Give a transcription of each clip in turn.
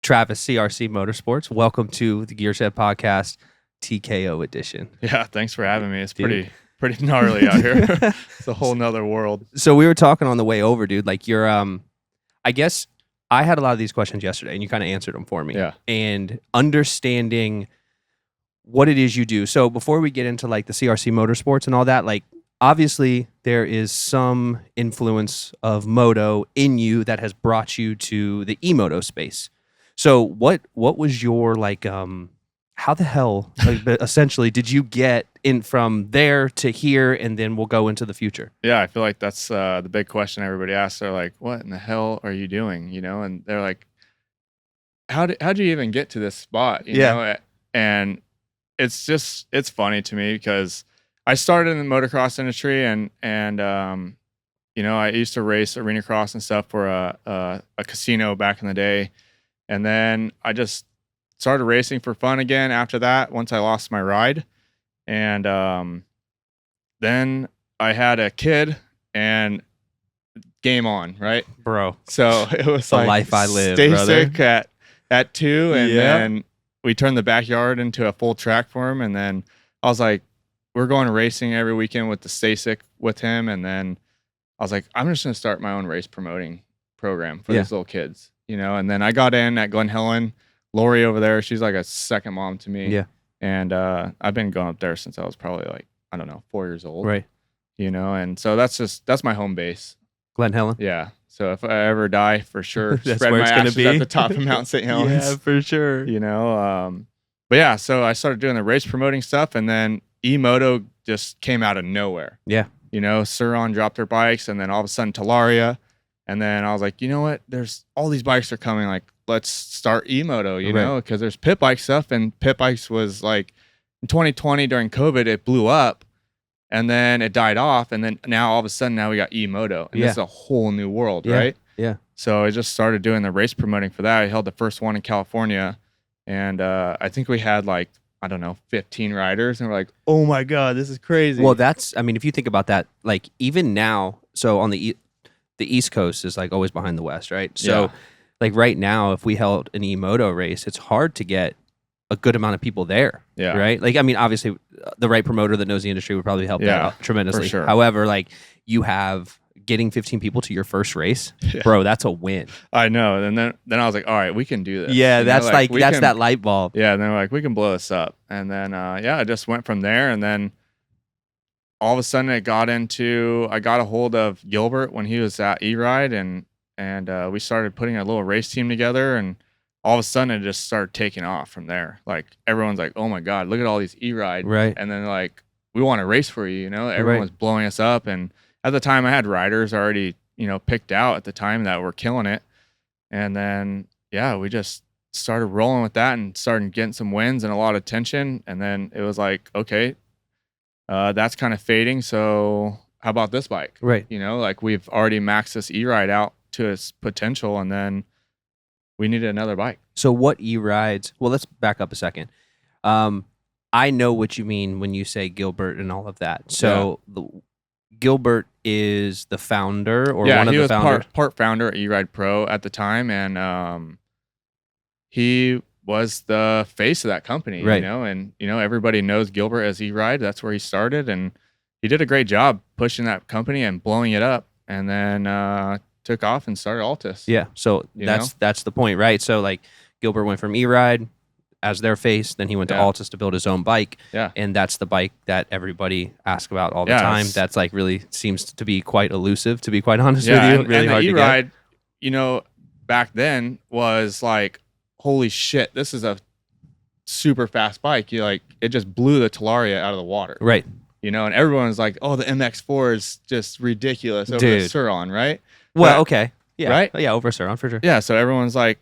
Travis, CRC Motorsports. Welcome to the Gear Shed Podcast, TKO edition. Yeah, thanks for having me. It's pretty gnarly out here. It's a whole nother world. So we were talking on the way over, dude. Like you're, I guess I had a lot of these questions yesterday, and you kind of answered them for me. Yeah. And understanding what it is you do. So before we get into like the CRC Motorsports and all that, like obviously there is some influence of moto in you that has brought you to the E-moto space. So what was your like how the hell like, essentially did you get in from there to here, and then we'll go into the future? Yeah, I feel like that's the big question everybody asks. They're like, what in the hell are you doing? You know, and they're like, how'd you even get to this spot? You know? And it's funny to me because I started in the motocross industry and you know, I used to race arena cross and stuff for a casino back in the day. And then I just started racing for fun again after that, once I lost my ride. And then I had a kid and game on, right? Bro. So it was The like life I live, stay brother. sick at 2. And then we turned the backyard into a full track for him. And then I was like, we're going racing every weekend with the stay sick with him. And then I was like, I'm just going to start my own race promoting program for these little kids. You know, and then I got in at Glen Helen. Lori over there, she's like a second mom to me. Yeah. And I've been going up there since I was probably like, I don't know, 4 years old. Right. You know, and so that's my home base. Glen Helen. Yeah. So if I ever die, for sure, That's spread where my it's gonna ashes be. at the top of Mount St. Helens. Yeah, for sure. You know, but yeah, so I started doing the race promoting stuff, and then E-moto just came out of nowhere. Yeah. You know, Suron dropped their bikes, and then all of a sudden Talaria. And then I was like, you know what? There's all these bikes are coming. Like, let's start E-moto, you know, because there's pit bike stuff. And pit bikes was like in 2020 during COVID, it blew up and then it died off. And then now all of a sudden now we got E-moto. And this is a whole new world, right? Yeah. So I just started doing the race promoting for that. I held the first one in California. And I think we had like, I don't know, 15 riders. And we're like, oh my God, this is crazy. Well, I mean, if you think about that, like even now, so on the East Coast is like always behind the West, right? So like right now, if we held an E-moto race, it's hard to get a good amount of people there, right? Like, I mean, obviously the right promoter that knows the industry would probably help that out tremendously. For sure. However, like you have getting 15 people to your first race, bro, that's a win. I know. And then I was like, all right, we can do this. Yeah, You that's know, like that's can, that light bulb. Yeah, and then we're like, we can blow this up. And then I just went from there. And then all of a sudden I got a hold of Gilbert when he was at E-Ride, and we started putting a little race team together, and all of a sudden it just started taking off from there. Like everyone's like, oh my God, look at all these E-Ride. Right. And then like, we want to race for you, know, everyone was blowing us up. And at the time I had riders already, you know, picked out at the time that were killing it. And then, we just started rolling with that and started getting some wins and a lot of attention. And then it was like, okay, that's kind of fading. So how about this bike? Right. You know, like we've already maxed this E-Ride out to its potential, and then we needed another bike. So what E-Rides, well, let's back up a second. I know what you mean when you say Gilbert and all of that. So Gilbert is the founder or one of the founders? He was part founder at E-Ride Pro at the time, and he was the face of that company, you know, and, you know, everybody knows Gilbert as E-Ride. That's where he started, and he did a great job pushing that company and blowing it up, and then took off and started Altus. Yeah, so that's the point, right? So, like, Gilbert went from E-Ride as their face, then he went to Altus to build his own bike, and that's the bike that everybody asks about all the time. That's, like, really seems to be quite elusive, to be quite honest with you. Really and hard the to E-Ride, get. you know, back then was like, holy shit, this is a super fast bike. You like, it just blew the Talaria out of the water. Right. You know, and everyone's like, oh, the MX4 is just ridiculous over the Suron, right? Well, okay. Yeah. Right? Yeah, over Suron for sure. Yeah, so everyone's like,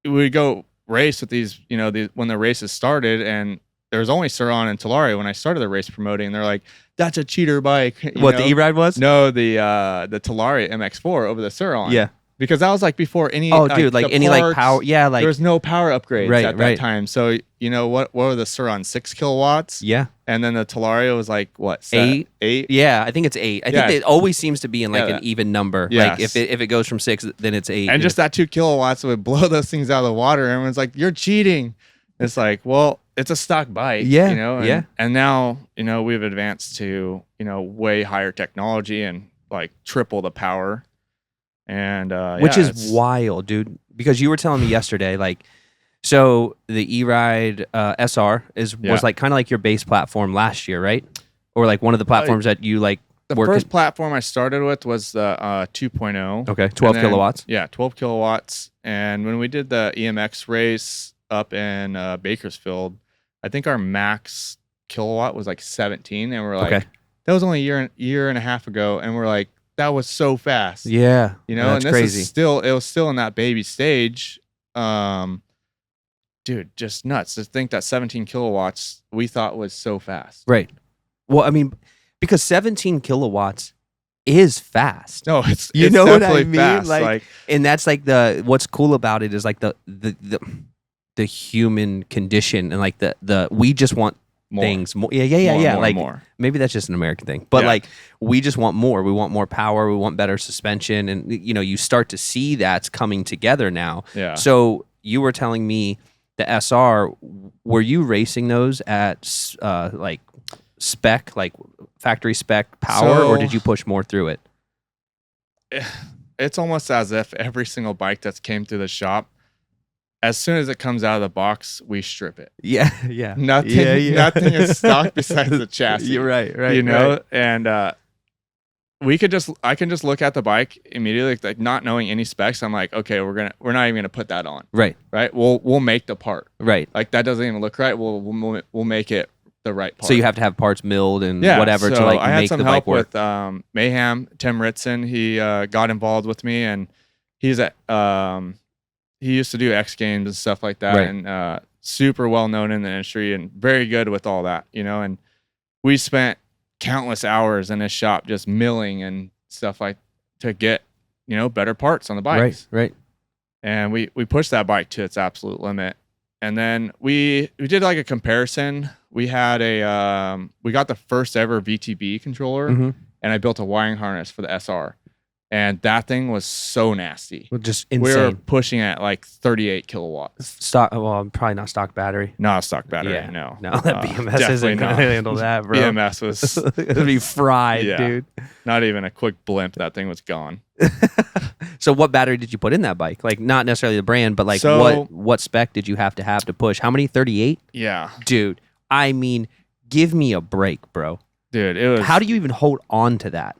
we go race with these, you know, when the races started, and there was only Suron and Talaria when I started the race promoting. They're like, that's a cheater bike. What, the E-Ride was? No, the Talaria MX4 over the Suron. Yeah. because that was like before any. Oh, dude, like any like power. Yeah, like there was no power upgrades at that right. time. So you know what were the Sur-Ron 6 kilowatts? Yeah, and then the Telario was like what 8? 8? Yeah, I think it's 8. I think it always seems to be in like an even number. Yes. Like if it goes from 6, then it's 8. And just that 2 kilowatts would blow those things out of the water. Everyone's like, "You're cheating." It's like, well, it's a stock bike, Yeah, you know. And, yeah. And now, you know, we've advanced to, you know, way higher technology and like triple the power. And which is wild, dude. Because you were telling me yesterday, like, so the E-Ride SR was like kind of like your base platform last year, right? Or like one of the platforms that you like. The first platform I started with was the 2.0. Okay, 12 kilowatts. Yeah, 12 kilowatts. And when we did the EMX race up in Bakersfield, I think our max kilowatt was like 17, and we're like, that was only a year and a half ago, and we're like, that was so fast. Yeah, you know, that's and this crazy. is it was still in that baby stage. Dude, just nuts to think that 17 kilowatts we thought was so fast. Right. Well, I mean, because 17 kilowatts is fast. No, it's know what I mean? Fast. Like, and that's like what's cool about it is like the human condition and like the we just want more. Things more. Yeah. More, like more. Maybe that's just an American thing, but like we just want more. We want more power. We want better suspension, and you know, you start to see that's coming together now. Yeah. So you were telling me the SR. Were you racing those at like spec, like factory spec power, or did you push more through it? It's almost as if every single bike that's came through the shop, as soon as it comes out of the box, we strip it. Yeah. Nothing is stock besides the chassis. You're right. You know, and I can just look at the bike immediately, like not knowing any specs. I'm like, okay, we're not even gonna put that on. Right. We'll make the part. Right. Like that doesn't even look right. We'll make it the right part. So you have to have parts milled and whatever to like make the bike work. I had some help with Mayhem, Tim Ritson. He got involved with me, and he's at he used to do X Games and stuff like that, and super well known in the industry and very good with all that, you know. And we spent countless hours in his shop just milling and stuff like to get, you know, better parts on the bikes. Right. And we pushed that bike to its absolute limit. And then we did like a comparison. We had we got the first ever VTB controller, and I built a wiring harness for the SR. And that thing was so nasty. Well, just insane. We were pushing at like 38 kilowatts. Probably not stock battery. Not a stock battery, no. No, that BMS isn't going to handle that, bro. BMS was... It'd be fried, dude. Not even a quick blimp. That thing was gone. So what battery did you put in that bike? Like, not necessarily the brand, but like what spec did you have to push? How many? 38? Yeah. Dude, I mean, give me a break, bro. Dude, it was... How do you even hold on to that?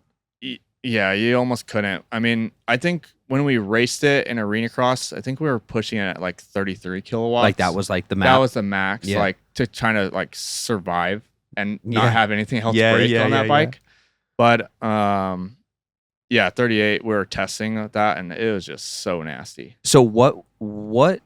Yeah, you almost couldn't. I mean, I think when we raced it in Arena Cross, I think we were pushing it at like 33 kilowatts. Like that was like the max. That was the max, like to trying to like survive and not have anything else break on that bike. But 38, we were testing that, and it was just so nasty. So what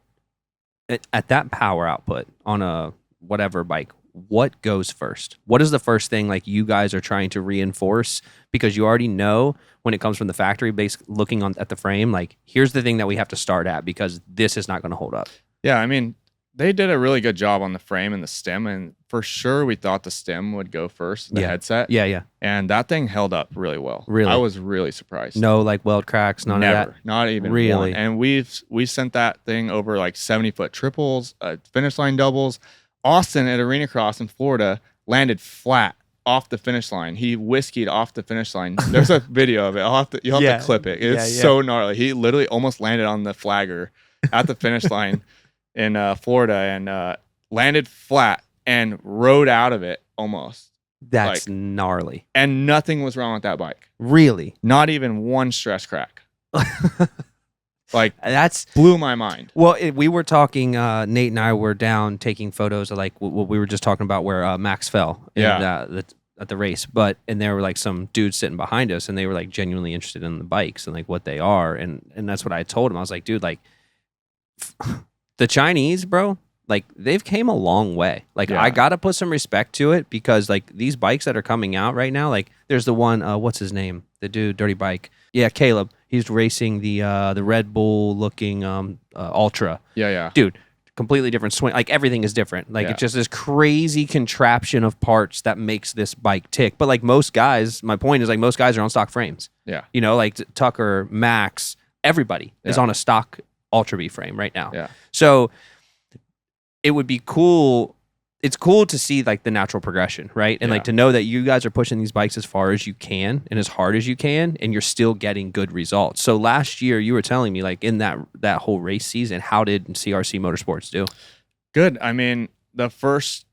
at that power output on a whatever bike, what goes first? What is the first thing like you guys are trying to reinforce? Because you already know when it comes from the factory, looking at the frame, like here's the thing that we have to start at because this is not going to hold up. Yeah, I mean, they did a really good job on the frame and the stem, and for sure we thought the stem would go first, the headset. Yeah. And that thing held up really well. Really? I was really surprised. No like weld cracks, none of that? Not even really. One. And we sent that thing over like 70-foot triples, finish line doubles. Austin at Arena Cross in Florida landed flat off the finish line. He whiskeyed off the finish line. There's a video of it. You'll have to clip it. It's so gnarly. He literally almost landed on the flagger at the finish line in Florida and landed flat and rode out of it almost. That's gnarly. And nothing was wrong with that bike. Really? Not even one stress crack. Like that's blew my mind. Well, we were talking. Nate and I were down taking photos of like what we were just talking about, where Max fell at the race. And there were like some dudes sitting behind us, and they were like genuinely interested in the bikes and like what they are, and that's what I told him. I was like, dude, like the Chinese, bro, like they've came a long way. Like I gotta put some respect to it because like these bikes that are coming out right now, like there's the one, what's his name, the dude, Dirty Bike, Caleb. He's racing the Red Bull looking Ultra. Yeah. Dude, completely different swing. Like everything is different. Like it's just this crazy contraption of parts that makes this bike tick. But like most guys, my point is like most guys are on stock frames. Yeah. You know, like Tucker, Max, everybody is on a stock Ultra B frame right now. Yeah. So it would be cool. It's cool to see like the natural progression, right? And like to know that you guys are pushing these bikes as far as you can and as hard as you can, and you're still getting good results. So last year you were telling me like in that whole race season, how did CRC Motorsports do? Good. I mean, the first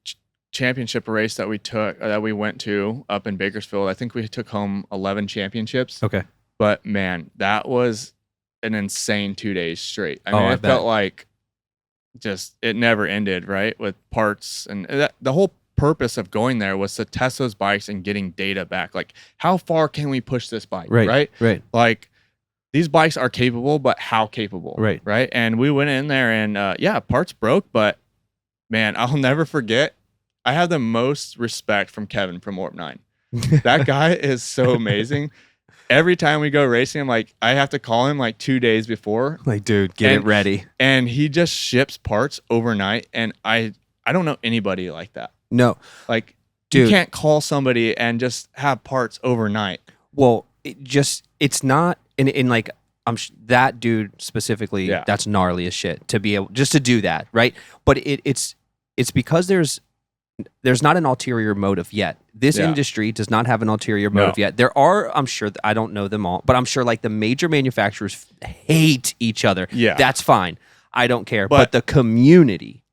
championship race that we went to up in Bakersfield, I think we took home 11 championships. Okay. But man, that was an insane 2 days straight. I mean, I it felt like just it never ended, right? With parts and the whole purpose of going there was to test those bikes and getting data back. Like, how far can we push this bike? Right. Like, these bikes are capable, but how capable? Right. And we went in there and parts broke, but man, I'll never forget. I have the most respect from Kevin from Warp 9. That guy is so amazing. Every time we go racing, I'm like, I have to call him like 2 days before. Like, dude, get it ready. And he just ships parts overnight. And I don't know anybody like that. No. Like, dude, you can't call somebody and just have parts overnight. Well, it's not, and like, that dude specifically, that's gnarly as shit to be able just to do that, right? But it's because there's not an ulterior motive yet. This industry does not have an ulterior motive yet. There are, I'm sure, I don't know them all, but I'm sure like the major manufacturers hate each other. Yeah. That's fine. I don't care. But the community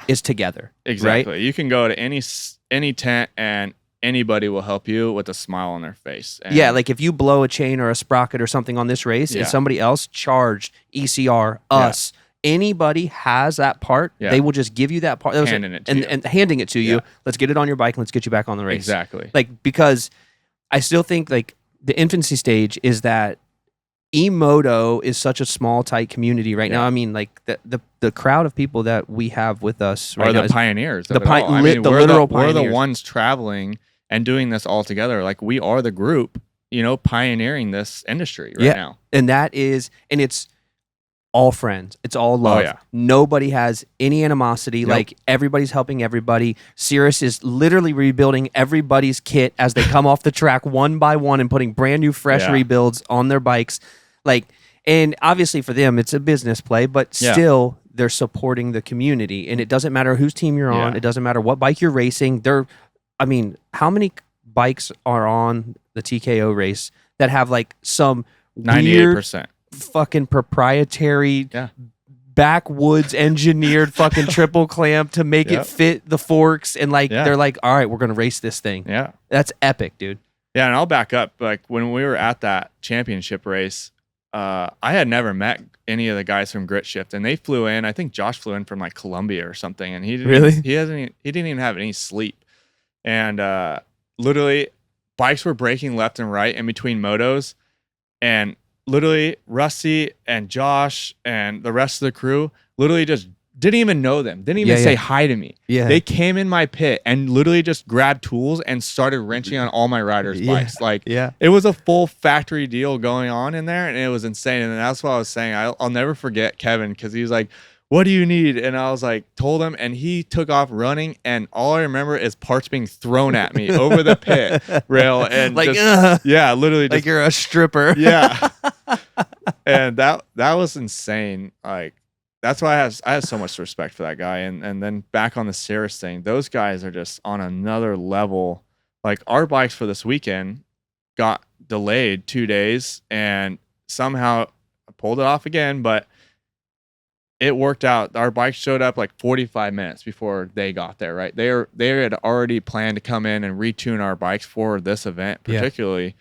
is together. Exactly. Right? You can go to any tent and anybody will help you with a smile on their face. And like if you blow a chain or a sprocket or something on this race and somebody else charged ECR, us, anybody has that part, they will just give you that part. Handing it to you. And handing it to you. Let's get it on your bike and let's get you back on the race. Exactly. Like, because I still think like the infancy stage is that E-moto is such a small, tight community right now. I mean, like the crowd of people that we have with us right now are the pioneers. The literal pioneers. We're the ones traveling and doing this all together. Like, we are the group, pioneering this industry right now. And it's all friends. It's all love. Nobody has any animosity. Like, everybody's helping everybody. Cirrus is literally rebuilding everybody's kit as they come off the track one by one and putting brand new, fresh rebuilds on their bikes. Like, and obviously for them, it's a business play, but still they're supporting the community. And it doesn't matter whose team you're on. It doesn't matter what bike you're racing. How many bikes are on the TKO race that have like some 98%. Fucking proprietary backwoods engineered fucking triple clamp to make it fit the forks, and like they're like, all right, we're gonna race this thing. That's epic, dude. And I'll back up. Like, when we were at that championship race, I had never met any of the guys from Grit Shift, and they flew in. I think Josh flew in from like Colombia or something, and he didn't even have any sleep. And literally, bikes were breaking left and right in between motos, and literally Rusty and Josh and the rest of the crew literally just didn't even know them. Didn't even say hi to me. They came in my pit and literally just grabbed tools and started wrenching on all my riders' bikes. Like, it was a full factory deal going on in there, and it was insane. And that's what I was saying. I'll never forget Kevin, because he was like, what do you need? And I was like, told him, and he took off running, and all I remember is parts being thrown at me over the pit rail, and like, literally, like you're a stripper. And that was insane. Like, that's why I have so much respect for that guy. And then back on the Cirrus thing, those guys are just on another level. Like, our bikes for this weekend got delayed 2 days, and somehow I pulled it off again, but it worked out. Our bike showed up like 45 minutes before they got there, right? They had already planned to come in and retune our bikes for this event particularly.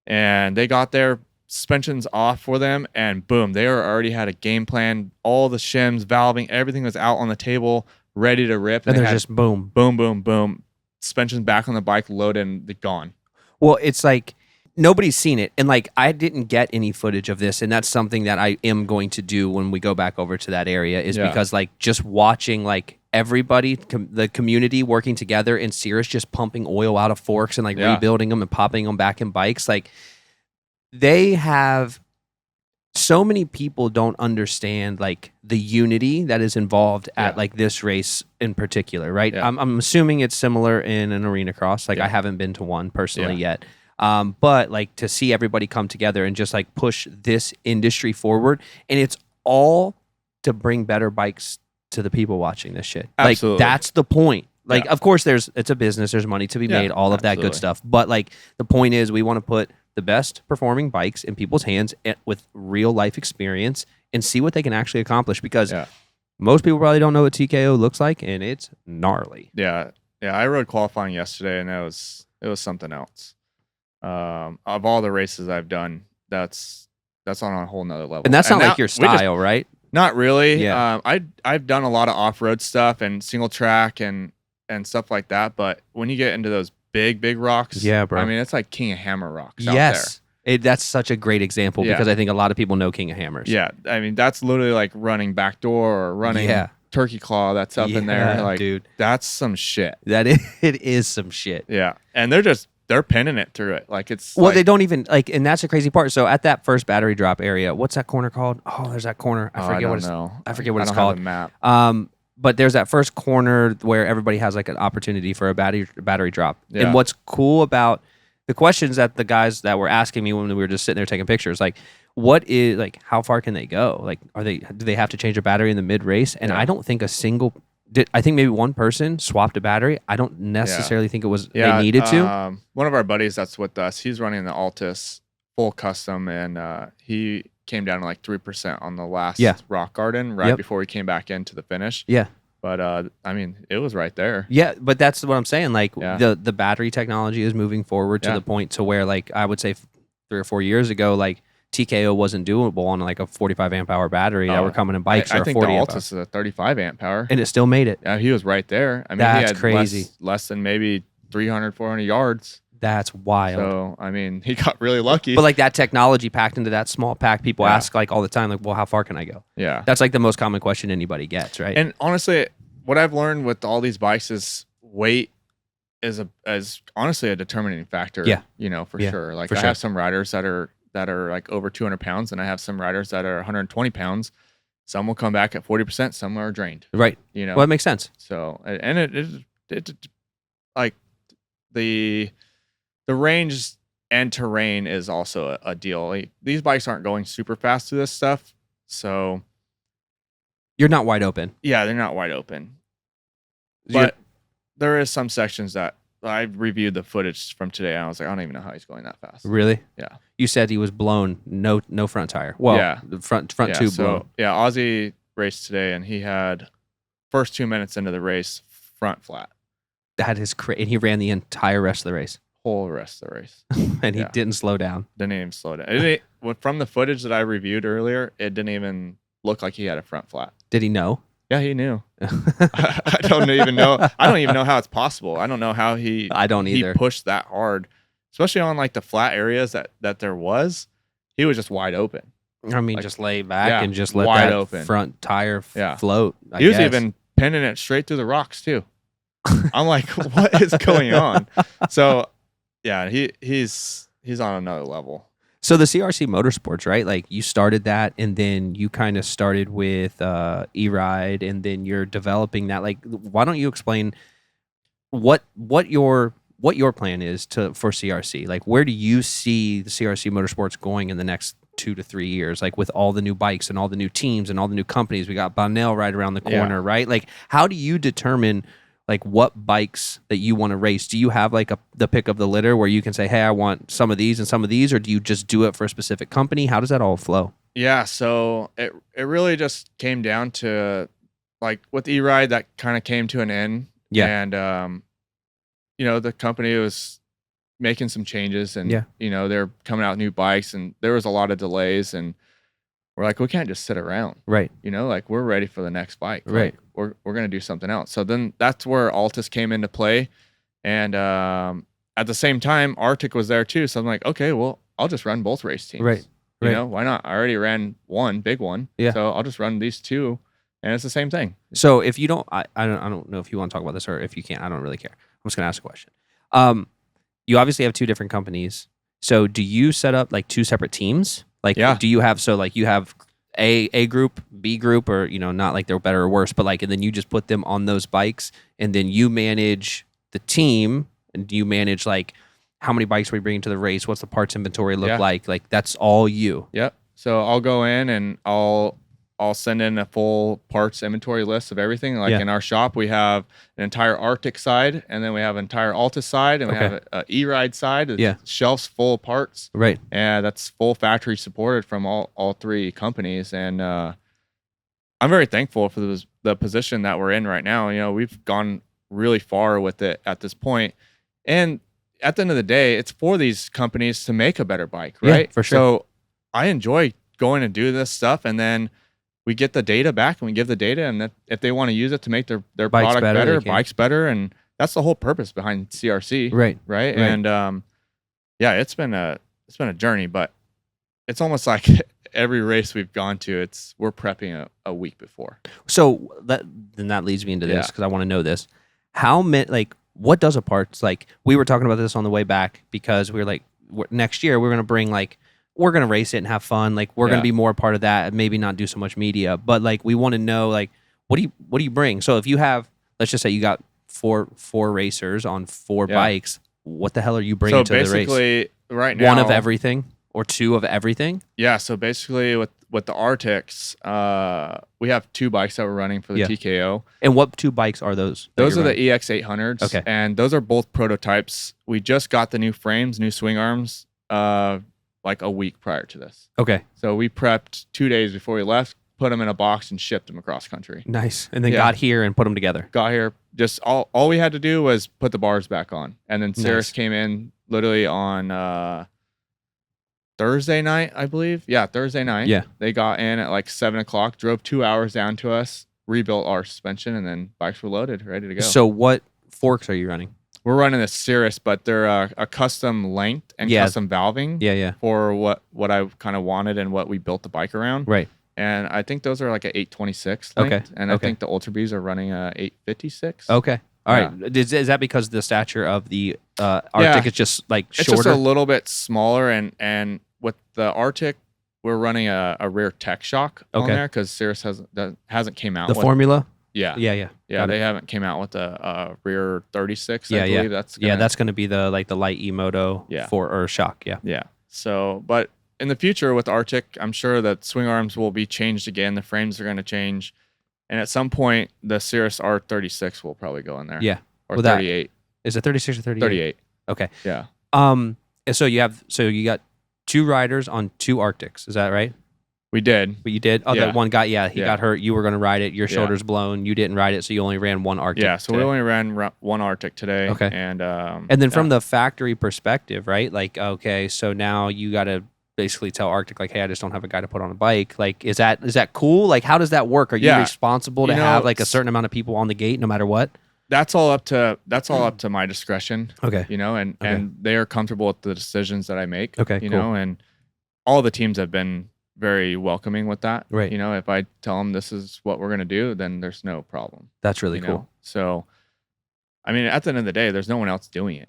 And they got there, suspensions off for them, and boom, they already had a game plan. All the shims, valving, everything was out on the table, ready to rip. And they're just boom. Boom, boom, boom. Suspensions back on the bike, loaded, and they're gone. Well, it's like, nobody's seen it, and like, I didn't get any footage of this, and that's something that I am going to do when we go back over to that area, is because like, just watching like everybody, the community working together, and Cirrus just pumping oil out of forks and like rebuilding them and popping them back in bikes. Like, they have so many people don't understand like the unity that is involved at like this race in particular, right? Yeah. I'm assuming it's similar in an arena cross. Like I haven't been to one personally yet. But like to see everybody come together and just like push this industry forward, and it's all to bring better bikes to the people watching this shit. Absolutely. Like that's the point. Like of course it's a business, there's money to be made, all of that good stuff. But like the point is we want to put the best performing bikes in people's hands with real life experience and see what they can actually accomplish, because most people probably don't know what TKO looks like, and it's gnarly. Yeah. I rode qualifying yesterday, and it was something else. Of all the races I've done, that's on a whole nother level. And that's not like your style, right? Not really. Yeah. I've done a lot of off-road stuff and single track and stuff like that, but when you get into those big rocks, bro. I mean, it's like King of Hammer rocks out there. That's such a great example, because I think a lot of people know King of Hammers. Yeah, I mean, that's literally like running backdoor or running Turkey Claw that's up in there. Like, dude, that's some shit. It is some shit. Yeah, and they're pinning it through it. Like it's they don't even like, and that's the crazy part. So at that first battery drop area, what's that corner called? Oh, there's that corner. I forget what it's called. Have a map. But there's that first corner where everybody has like an opportunity for a battery drop. Yeah. And what's cool about the questions that the guys that were asking me when we were just sitting there taking pictures, like, how far can they go? Like, do they have to change a battery in the mid race? And I don't think I think maybe one person swapped a battery. I don't necessarily think it was they needed to. One of our buddies that's with us, he's running the Altus full custom, and he came down to like 3% on the last rock garden before he came back into the finish. Yeah. But I mean, it was right there. Yeah, but that's what I'm saying. Like the battery technology is moving forward to the point to where, like, I would say 3 or 4 years ago, like TKO wasn't doable on like a 45 amp hour battery that were coming in bikes. I or think 40 the amp Altus is a 35 amp power, and it still made it. Yeah, he was right there. I mean, that's he had crazy. Less than maybe 300, 400 yards. That's wild. So, I mean, he got really lucky. But like that technology packed into that small pack, people ask like all the time, like, well, how far can I go? Yeah. That's like the most common question anybody gets, right? And honestly, what I've learned with all these bikes is weight is honestly a determining factor. Yeah. You know, for sure. Like I have some riders that are like over 200 pounds, and I have some riders that are 120 pounds. Some will come back at 40%, some are drained. Right. You know. Well, that makes sense. So, and it like the range and terrain is also a deal. Like, these bikes aren't going super fast to this stuff, so you're not wide open. Yeah, they're not wide open. But there is some sections that I reviewed the footage from today, and I was like, I don't even know how he's going that fast. Really? Yeah. You said he was blown, no front tire. Well, the front tube blown. Yeah, Ozzy raced today, and he had first 2 minutes into the race front flat. That is crazy. And he ran the entire rest of the race. Whole rest of the race. And he didn't slow down. Didn't even slow down. From the footage that I reviewed earlier, it didn't even look like he had a front flat. Did he know? Yeah, he knew. I don't even know. I don't even know how it's possible. I don't know how he. I don't either. He pushed that hard, especially on like the flat areas that there was. He was just wide open. I mean, like, just lay back and just let that open front tire float. He was even pinning it straight through the rocks too. I'm like, what is going on? So, yeah, he's on another level. So the CRC Motorsports, right? Like you started that, and then you kind of started with E-Ride, and then you're developing that. Like, why don't you explain what your plan is for CRC? Like, where do you see the CRC Motorsports going in the next 2 to 3 years? Like with all the new bikes and all the new teams and all the new companies, we got Bonnell right around the corner, right? Like, how do you determine like what bikes that you want to race? Do you have like the pick of the litter where you can say, hey, I want some of these and some of these, or do you just do it for a specific company? How does that all flow? Yeah, so it really just came down to like with E-Ride, that kind of came to an end. Yeah. And you know, the company was making some changes, and you know, they're coming out with new bikes, and there was a lot of delays, and we're like, we can't just sit around. Right. You know, like we're ready for the next bike. Right. Like, we're going to do something else. So then that's where Altus came into play. And at the same time, Arctic was there too. So I'm like, okay, well, I'll just run both race teams. Right. You know, why not? I already ran one big one. Yeah. So I'll just run these two, and it's the same thing. So if you don't, I don't know if you want to talk about this, or if you can't, I don't really care. I'm just going to ask a question. You obviously have 2 different companies. So do you set up like 2 separate teams? Like, do you have, so like you have A group, B group, or, you know, not like they're better or worse, but like, and then you just put them on those bikes, and then you manage the team, and you manage like how many bikes are we bringing to the race? What's the parts inventory look like? Like, that's all you. Yep. So I'll go in and I'll send in a full parts inventory list of everything. Like in our shop, we have an entire Arctic side, and then we have an entire Altus side, and we have an E-Ride side. Shelves full of parts. Right. And that's full factory supported from all three companies. And I'm very thankful for the position that we're in right now. You know, we've gone really far with it at this point. And at the end of the day, it's for these companies to make a better bike, right? Yeah, for sure. So I enjoy going and do this stuff, and then we get the data back, and we give the data, and that if they want to use it to make their product better, bikes better, and that's the whole purpose behind CRC. Right. And it's been a journey, but it's almost like every race we've gone to, we're prepping a week before. So that leads me into this, because I want to know this. How many, like, what does a parts, like, we were talking about this on the way back, because we were like, next year we're going to bring, like, we're going to race it and have fun. Like, we're going to be more a part of that and maybe not do so much media, but like, we want to know, like, what do you bring? So if you have, let's just say you got four racers on four bikes, what the hell are you bringing to the race? So basically right now, one of everything or two of everything? Yeah. So basically with the Arctics, we have two bikes that we're running for the TKO. And what two bikes are those? Those are the EX800s. Okay. And those are both prototypes. We just got the new frames, new swing arms, like a week prior to this. Okay. So we prepped 2 days before we left, put them in a box, and shipped them across country. Nice. And then got here and put them together. Got here. Just all we had to do was put the bars back on. And then Cirrus came in literally on Thursday night, I believe. Yeah, Thursday night. Yeah. They got in at like 7 o'clock, drove 2 hours down to us, rebuilt our suspension, and then bikes were loaded, ready to go. So what forks are you running? We're running a Cirrus, but they're a custom length and custom valving for what I kind of wanted and what we built the bike around. Right. And I think those are like an 826 length. Okay. And I think the Ultra Bs are running a 856. Okay. All right. Is that because the stature of the Arctic is just like shorter? It's just a little bit smaller, and with the Arctic, we're running a rear tech shock on there because Cirrus hasn't came out the formula. Yeah. They haven't came out with a rear 36. I believe that's going to be the light E-moto or shock. Yeah. So, but in the future with Arctic, I'm sure that swing arms will be changed again. The frames are going to change. And at some point, the Cirrus R36 will probably go in there. Yeah. Or 38. Is it 36 or 38? 38. Okay. Yeah. So you got two riders on two Arctics. Is that right? We did. But you did? Oh, that one guy, he got hurt. You were going to ride it. Your shoulder's blown. You didn't ride it, so you only ran one Arctic. Yeah, so we only ran one Arctic today. Okay. And then from the factory perspective, right? Like, okay, so now you got to basically tell Arctic, like, hey, I just don't have a guy to put on a bike. Like, is that cool? Like, how does that work? Are you responsible to have like a certain amount of people on the gate no matter what? That's all up to my discretion. Okay. You know, and they are comfortable with the decisions that I make. Okay. You know, and all the teams have been very welcoming with that. Right. You know, if I tell them this is what we're going to do, then there's no problem. That's really cool. Know? So, I mean, at the end of the day, there's no one else doing it.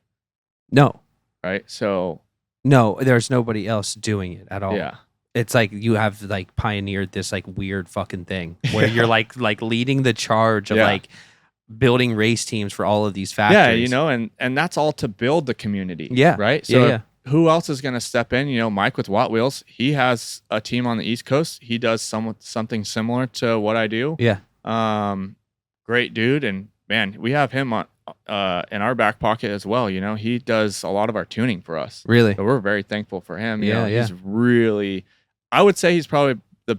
No. Right. So. No, there's nobody else doing it at all. Yeah. It's like you have like pioneered this like weird fucking thing where you're like leading the charge of like building race teams for all of these factories. Yeah, you know, and that's all to build the community. Yeah. Right. So who else is going to step in? You know, Mike with Watt Wheels, he has a team on the East Coast. He does something similar to what I do. Yeah. Great dude. And man, we have him on in our back pocket as well. You know, he does a lot of our tuning for us. Really? So we're very thankful for him. You know, he's really, I would say he's probably the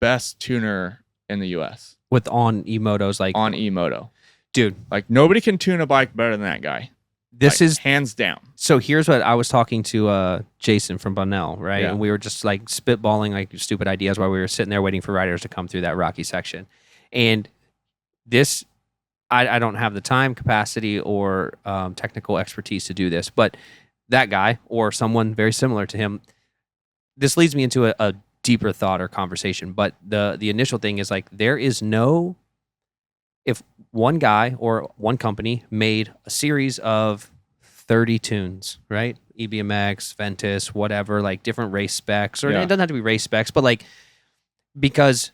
best tuner in the US. On E-motos, like on E-moto. Dude. Like nobody can tune a bike better than that guy. This is hands down. So here's what I was talking to Jason from Bunnell, right? Yeah. And we were just like spitballing like stupid ideas while we were sitting there waiting for riders to come through that rocky section. And this, I don't have the time, capacity, or technical expertise to do this, but that guy or someone very similar to him, this leads me into a deeper thought or conversation. But the initial thing is like there is no, if one guy or one company made a series of 30 tunes, right? EBMX, Ventus, whatever, like different race specs, or it doesn't have to be race specs, but like, because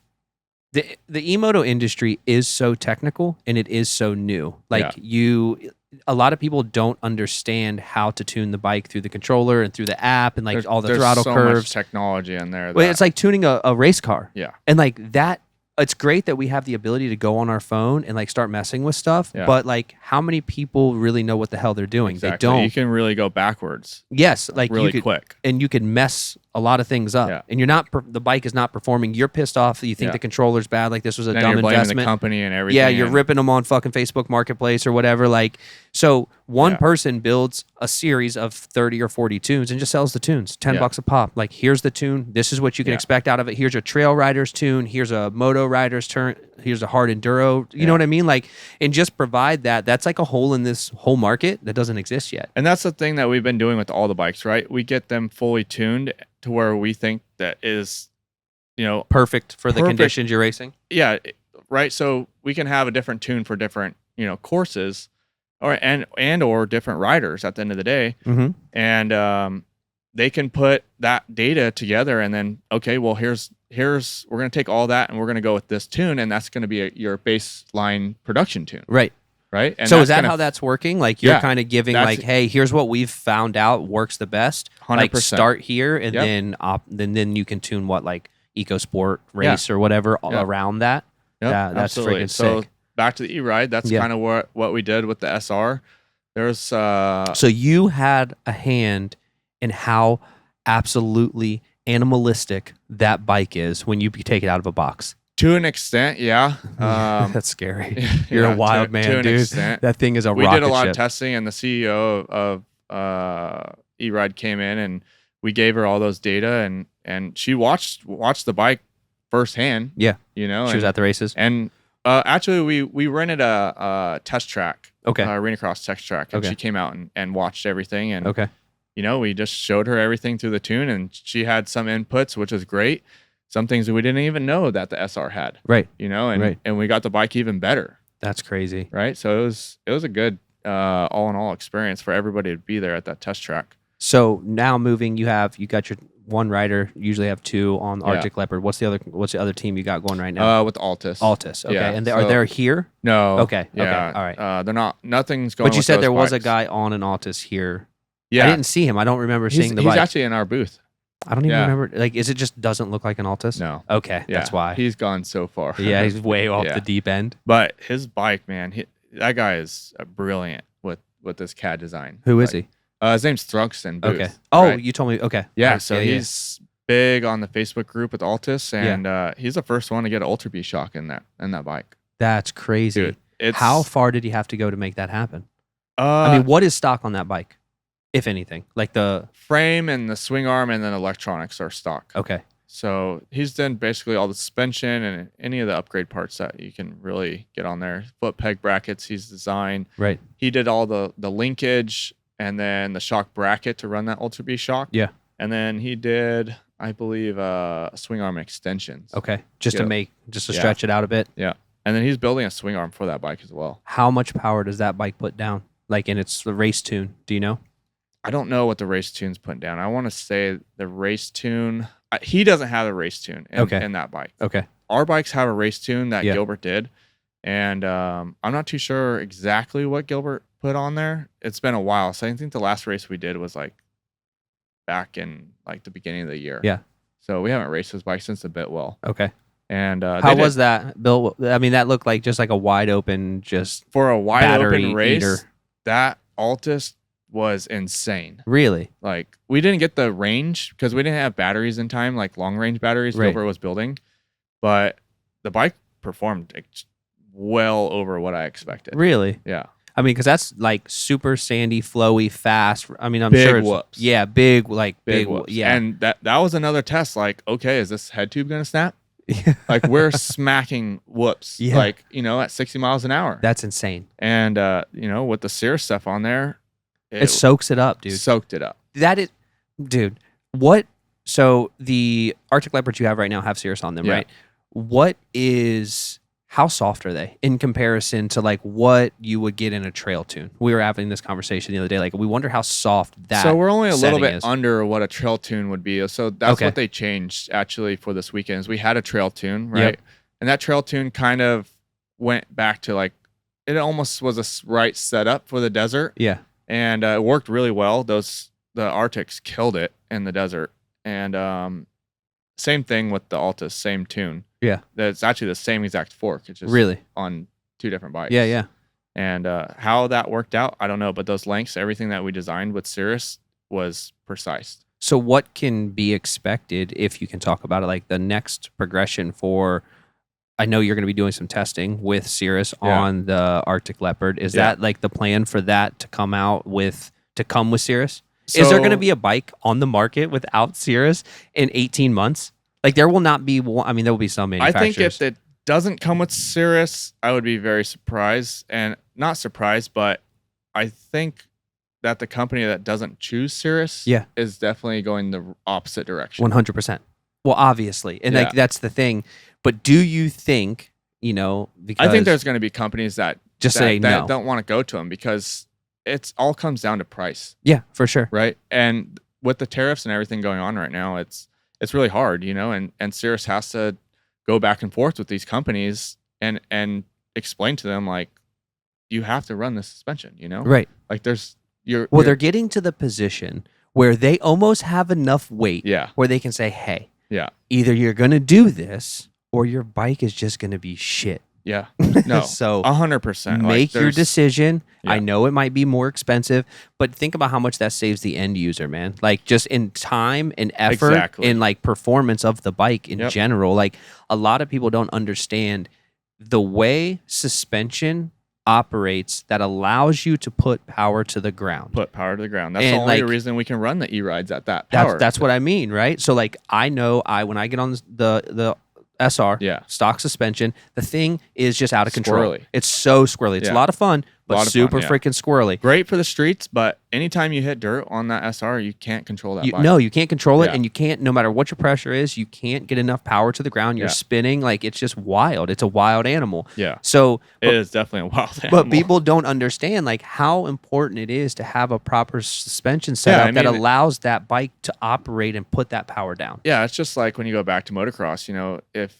the E-moto industry is so technical and it is so new. Like a lot of people don't understand how to tune the bike through the controller and through the app and like all the throttle so curves. Much technology in there. Well, it's like tuning a race car. Yeah. And like that, it's great that we have the ability to go on our phone and like start messing with stuff. Yeah. But like, how many people really know what the hell they're doing? Exactly. They don't. You can really go backwards. Yes, like really quick, and you can mess a lot of things up. Yeah. And you're not the bike is not performing. You're pissed off. You think the controller's bad. Like this was a then dumb you're blaming investment. the company and everything. Yeah, you're ripping them on fucking Facebook Marketplace or whatever. Like, so one person builds a series of 30 or 40 tunes and just sells the tunes, $10 a pop. Like, here's the tune. This is what you can expect out of it. Here's a trail rider's tune. Here's a moto rider's turn. Here's a hard enduro. You know what I mean? Like, and just provide that. That's like a hole in this whole market that doesn't exist yet. And that's the thing that we've been doing with all the bikes, right? We get them fully tuned to where we think that is, perfect for the conditions you're racing. Yeah, right. So we can have a different tune for different, courses, or different riders at the end of the day, and they can put that data together, and then here's we're going to take all that and we're going to go with this tune, and that's going to be your baseline production tune, right? And so is that how that's working? Like you're kind of giving like, hey, here's what we've found out works the best. 100%. Like start here, and then you can tune what, like EcoSport race or whatever around that. Yeah, that's freaking sick. So back to the E-Ride, that's kind of what we did with the SR. There's so you had a hand in how absolutely animalistic that bike is when you take it out of a box. To an extent, yeah. That's scary. You're a wild man, to an dude. Extent. That thing is a rocket ship. We did a lot ship. of testing, and the CEO of E-Ride came in, and we gave her all those data, and she watched the bike firsthand. Yeah, she was at the races. And actually, we rented a test track, arena cross test track, and she came out and watched everything, and we just showed her everything through the tune, and she had some inputs, which was great. Some things that we didn't even know that the SR had. Right. And we got the bike even better. That's crazy. Right. So it was a good all in all experience for everybody to be there at that test track. So now moving, you got your one rider, usually have two on Arctic Leopard. What's the other team you got going right now? With Altus. Altus. Okay. Yeah, and are they here? No. Okay. Yeah. Okay. All right. They're not, nothing's going on. But you said there was a guy on an Altus here. Yeah. I didn't see him. I don't remember seeing the bike. He's actually in our booth. I don't even remember. Like, is it just doesn't look like an Altus? No. Okay, that's why. He's gone so far. Yeah, he's way off the deep end. But his bike, man, that guy is brilliant with this CAD design. Who is he? His name's Thruxton Booth. Okay. Oh, you told me. Okay. Yeah, right. so he's big on the Facebook group with Altus, and he's the first one to get an Ultra B shock in that bike. That's crazy. Dude, how far did he have to go to make that happen? I mean, what is stock on that bike? If anything, like the frame and the swing arm and then electronics are stock. Okay. So he's done basically all the suspension and any of the upgrade parts that you can really get on there. Foot peg brackets he's designed. Right. He did all the linkage and then the shock bracket to run that Ultra B shock. Yeah. And then he did, I believe, swing arm extensions. Okay. Just to stretch it out a bit. Yeah. And then he's building a swing arm for that bike as well. How much power does that bike put down? Like in its race tune? Do you know? I don't know what the race tune's putting down. I want to say the race tune. He doesn't have a race tune in that bike. Okay. Our bikes have a race tune that Gilbert did. And I'm not too sure exactly what Gilbert put on there. It's been a while. So I think the last race we did was like back in like the beginning of the year. Yeah. So we haven't raced his bike since the Bitwell. Okay. And how was that, Bill? I mean, that looked like just like a wide open, just for a wide open race. Eater. That Altus was insane. Really? Like, we didn't get the range because we didn't have batteries in time, like long range batteries Gilbert was building, but the bike performed well over what I expected. Really? Yeah. I mean, because that's like super sandy, flowy, fast. I mean, I'm big sure whoops. Yeah, big whoops. Yeah. And that was another test. Like, okay, is this head tube gonna snap? Like, we're smacking whoops, like, at 60 miles an hour. That's insane. And with the Sears stuff on there, it soaks it up, dude. Soaked it up. That is, dude. What? So the Arctic Leopards you have right now have Cirrus on them, right? What is how soft are they in comparison to like what you would get in a trail tune? We were having this conversation the other day. Like, we wonder how soft that. So we're only a little setting bit is. under what a trail tune would be. So that's Okay. what they changed actually for this weekend. Is we had a trail tune, right? Yep. And that trail tune kind of went back to like, it almost was a right setup for the desert. Yeah. And it worked really well. The Arctics killed it in the desert. And same thing with the Altus, same tune. Yeah. That's actually the same exact fork. It's just Really on 2 different bikes. Yeah. Yeah. And how that worked out, I don't know. But those lengths, everything that we designed with Cirrus was precise. So what can be expected, if you can talk about it, like the next progression for? I know you're going to be doing some testing with Cirrus on the Arctic Leopard. Is that like the plan for that to come with Cirrus? So, Is there going to be a bike on the market without Cirrus in 18 months? Like, there will not be one. I mean, there will be some I manufacturers. think if it doesn't come with Cirrus, I would be very surprised. And not surprised, but I think that the company that doesn't choose Cirrus is definitely going the opposite direction. 100%. Well, obviously. And like that's the thing. But do you think, because I think there's going to be companies that say no. don't want to go to them because it's all comes down to price. Yeah, for sure. Right. And with the tariffs and everything going on right now, it's really hard, and Cirrus has to go back and forth with these companies and explain to them, like, you have to run the suspension, Right. Like they're getting to the position where they almost have enough weight where they can say, hey, either you're going to do this or your bike is just going to be shit. Yeah. No. So 100%. Make your decision. Yeah. I know it might be more expensive, but think about how much that saves the end user, man. Like, just in time and effort and like performance of the bike in general. Like, a lot of people don't understand the way suspension operates that allows you to put power to the ground. That's the only reason we can run the e-rides at that power. That's what I mean, right? So like, I know when I get on the SR, stock suspension, the thing is just out of control. Squirrely. It's so squirrely. It's a lot of fun, but super freaking squirrely. Great for the streets, but anytime you hit dirt on that SR, you can't control that bike. No, you can't control it, and you can't, no matter what your pressure is, you can't get enough power to the ground. You're spinning. Like, it's just wild. It's a wild animal. Yeah. So it is definitely a wild animal. But people don't understand like how important it is to have a proper suspension setup that allows that bike to operate and put that power down. Yeah, it's just like when you go back to motocross, if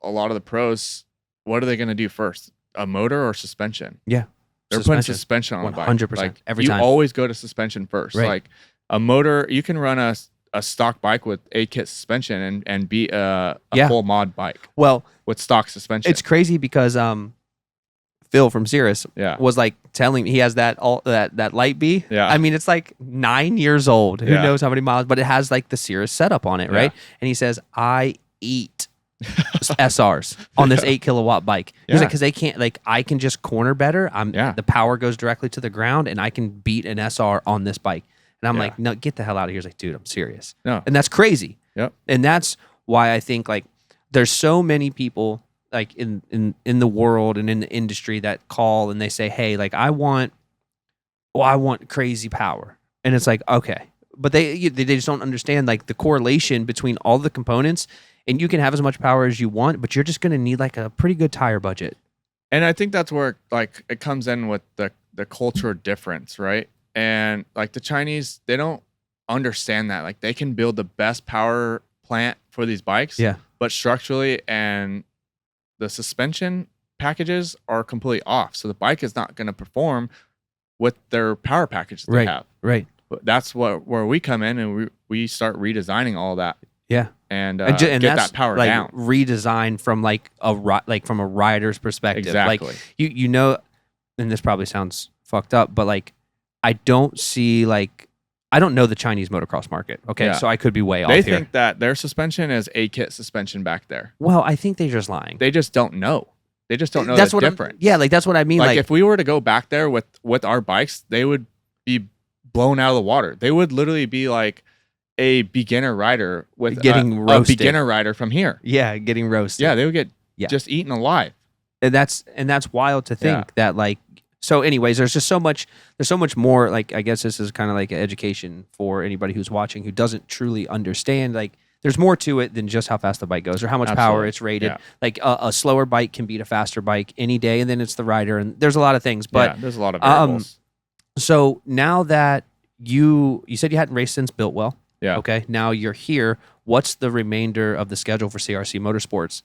a lot of the pros, what are they going to do first? A motor or suspension? Yeah. They're putting suspension on the bike. 100%. Like, every time. You always go to suspension first. Right. Like, a motor, you can run a stock bike with A-kit suspension and beat a full mod bike. Well, with stock suspension. It's crazy because Phil from Cirrus was like telling me he has that Light B. Yeah. I mean, it's like 9 years old. Who knows how many miles, but it has like the Cirrus setup on it, right? And he says, I eat SRs on this 8 kilowatt bike. He's like, because they can't, like, I can just corner better. The power goes directly to the ground and I can beat an SR on this bike. And I'm like, no, get the hell out of here. He's like, dude, I'm serious. No. And that's crazy. Yep. And that's why I think like there's so many people like in the world and in the industry that call and they say, hey, like, I want crazy power. And it's like, okay. But they just don't understand like the correlation between all the components. And you can have as much power as you want, but you're just going to need like a pretty good tire budget. And I think that's where like it comes in with the culture difference, right? And like the Chinese, they don't understand that. Like, they can build the best power plant for these bikes, but structurally and the suspension packages are completely off. So the bike is not going to perform with their power packages they have. Right. But that's where we come in and we start redesigning all that. Yeah. And get that power like down. Redesigned from from a rider's perspective. Exactly. Like and this probably sounds fucked up, but like I don't know the Chinese motocross market. Okay, so I could be way off here. They think that their suspension is A-kit suspension back there. Well, I think they're just lying. They just don't know. They just don't know that's the difference. Like that's what I mean. Like if we were to go back there with our bikes, they would be blown out of the water. They would literally be like a beginner rider with a beginner rider from here. Yeah, getting roasted. Yeah, they would get just eaten alive. And that's wild to think that like. So anyways, there's so much more, like, I guess this is kind of like an education for anybody who's watching who doesn't truly understand like there's more to it than just how fast the bike goes or how much power it's rated. Yeah. Like a slower bike can beat a faster bike any day, and then it's the rider, and there's a lot of things. But there's a lot of variables. So now that you said you hadn't raced since Biltwell. Yeah. Okay. Now you're here. What's the remainder of the schedule for CRC Motorsports?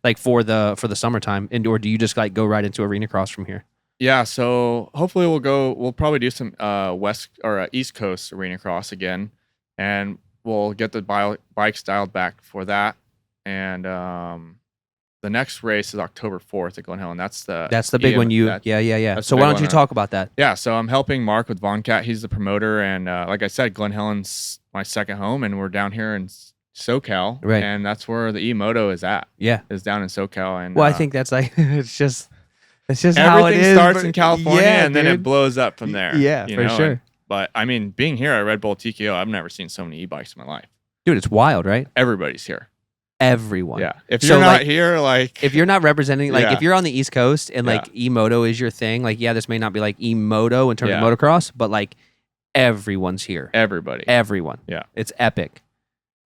Like for the summertime, or do you just like go right into arena cross from here? Yeah, so hopefully we'll probably do some west or East Coast arena cross again, and we'll get the bikes dialed back for that. And the next race is October 4th at Glen Helen. That's the big one. Yeah. So why don't you talk about that? Yeah, so I'm helping Mark with Von Cat. He's the promoter, and like I said, Glen Helen's my second home, and we're down here in SoCal, right? And that's where the E-moto is at. Yeah, is down in SoCal, and well, I think that's like it's just everything how it is. Starts in California, and then it blows up from there. Yeah, for sure. But I mean, being here at Red Bull TKO, I've never seen so many e-bikes in my life. Dude, it's wild, right? Everybody's here. Everyone. Yeah. If you're not here, like if you're not representing, like if you're on the East Coast and like E-moto is your thing, like this may not be like E-moto in terms of motocross, but like everyone's here. Everyone. Yeah. It's epic.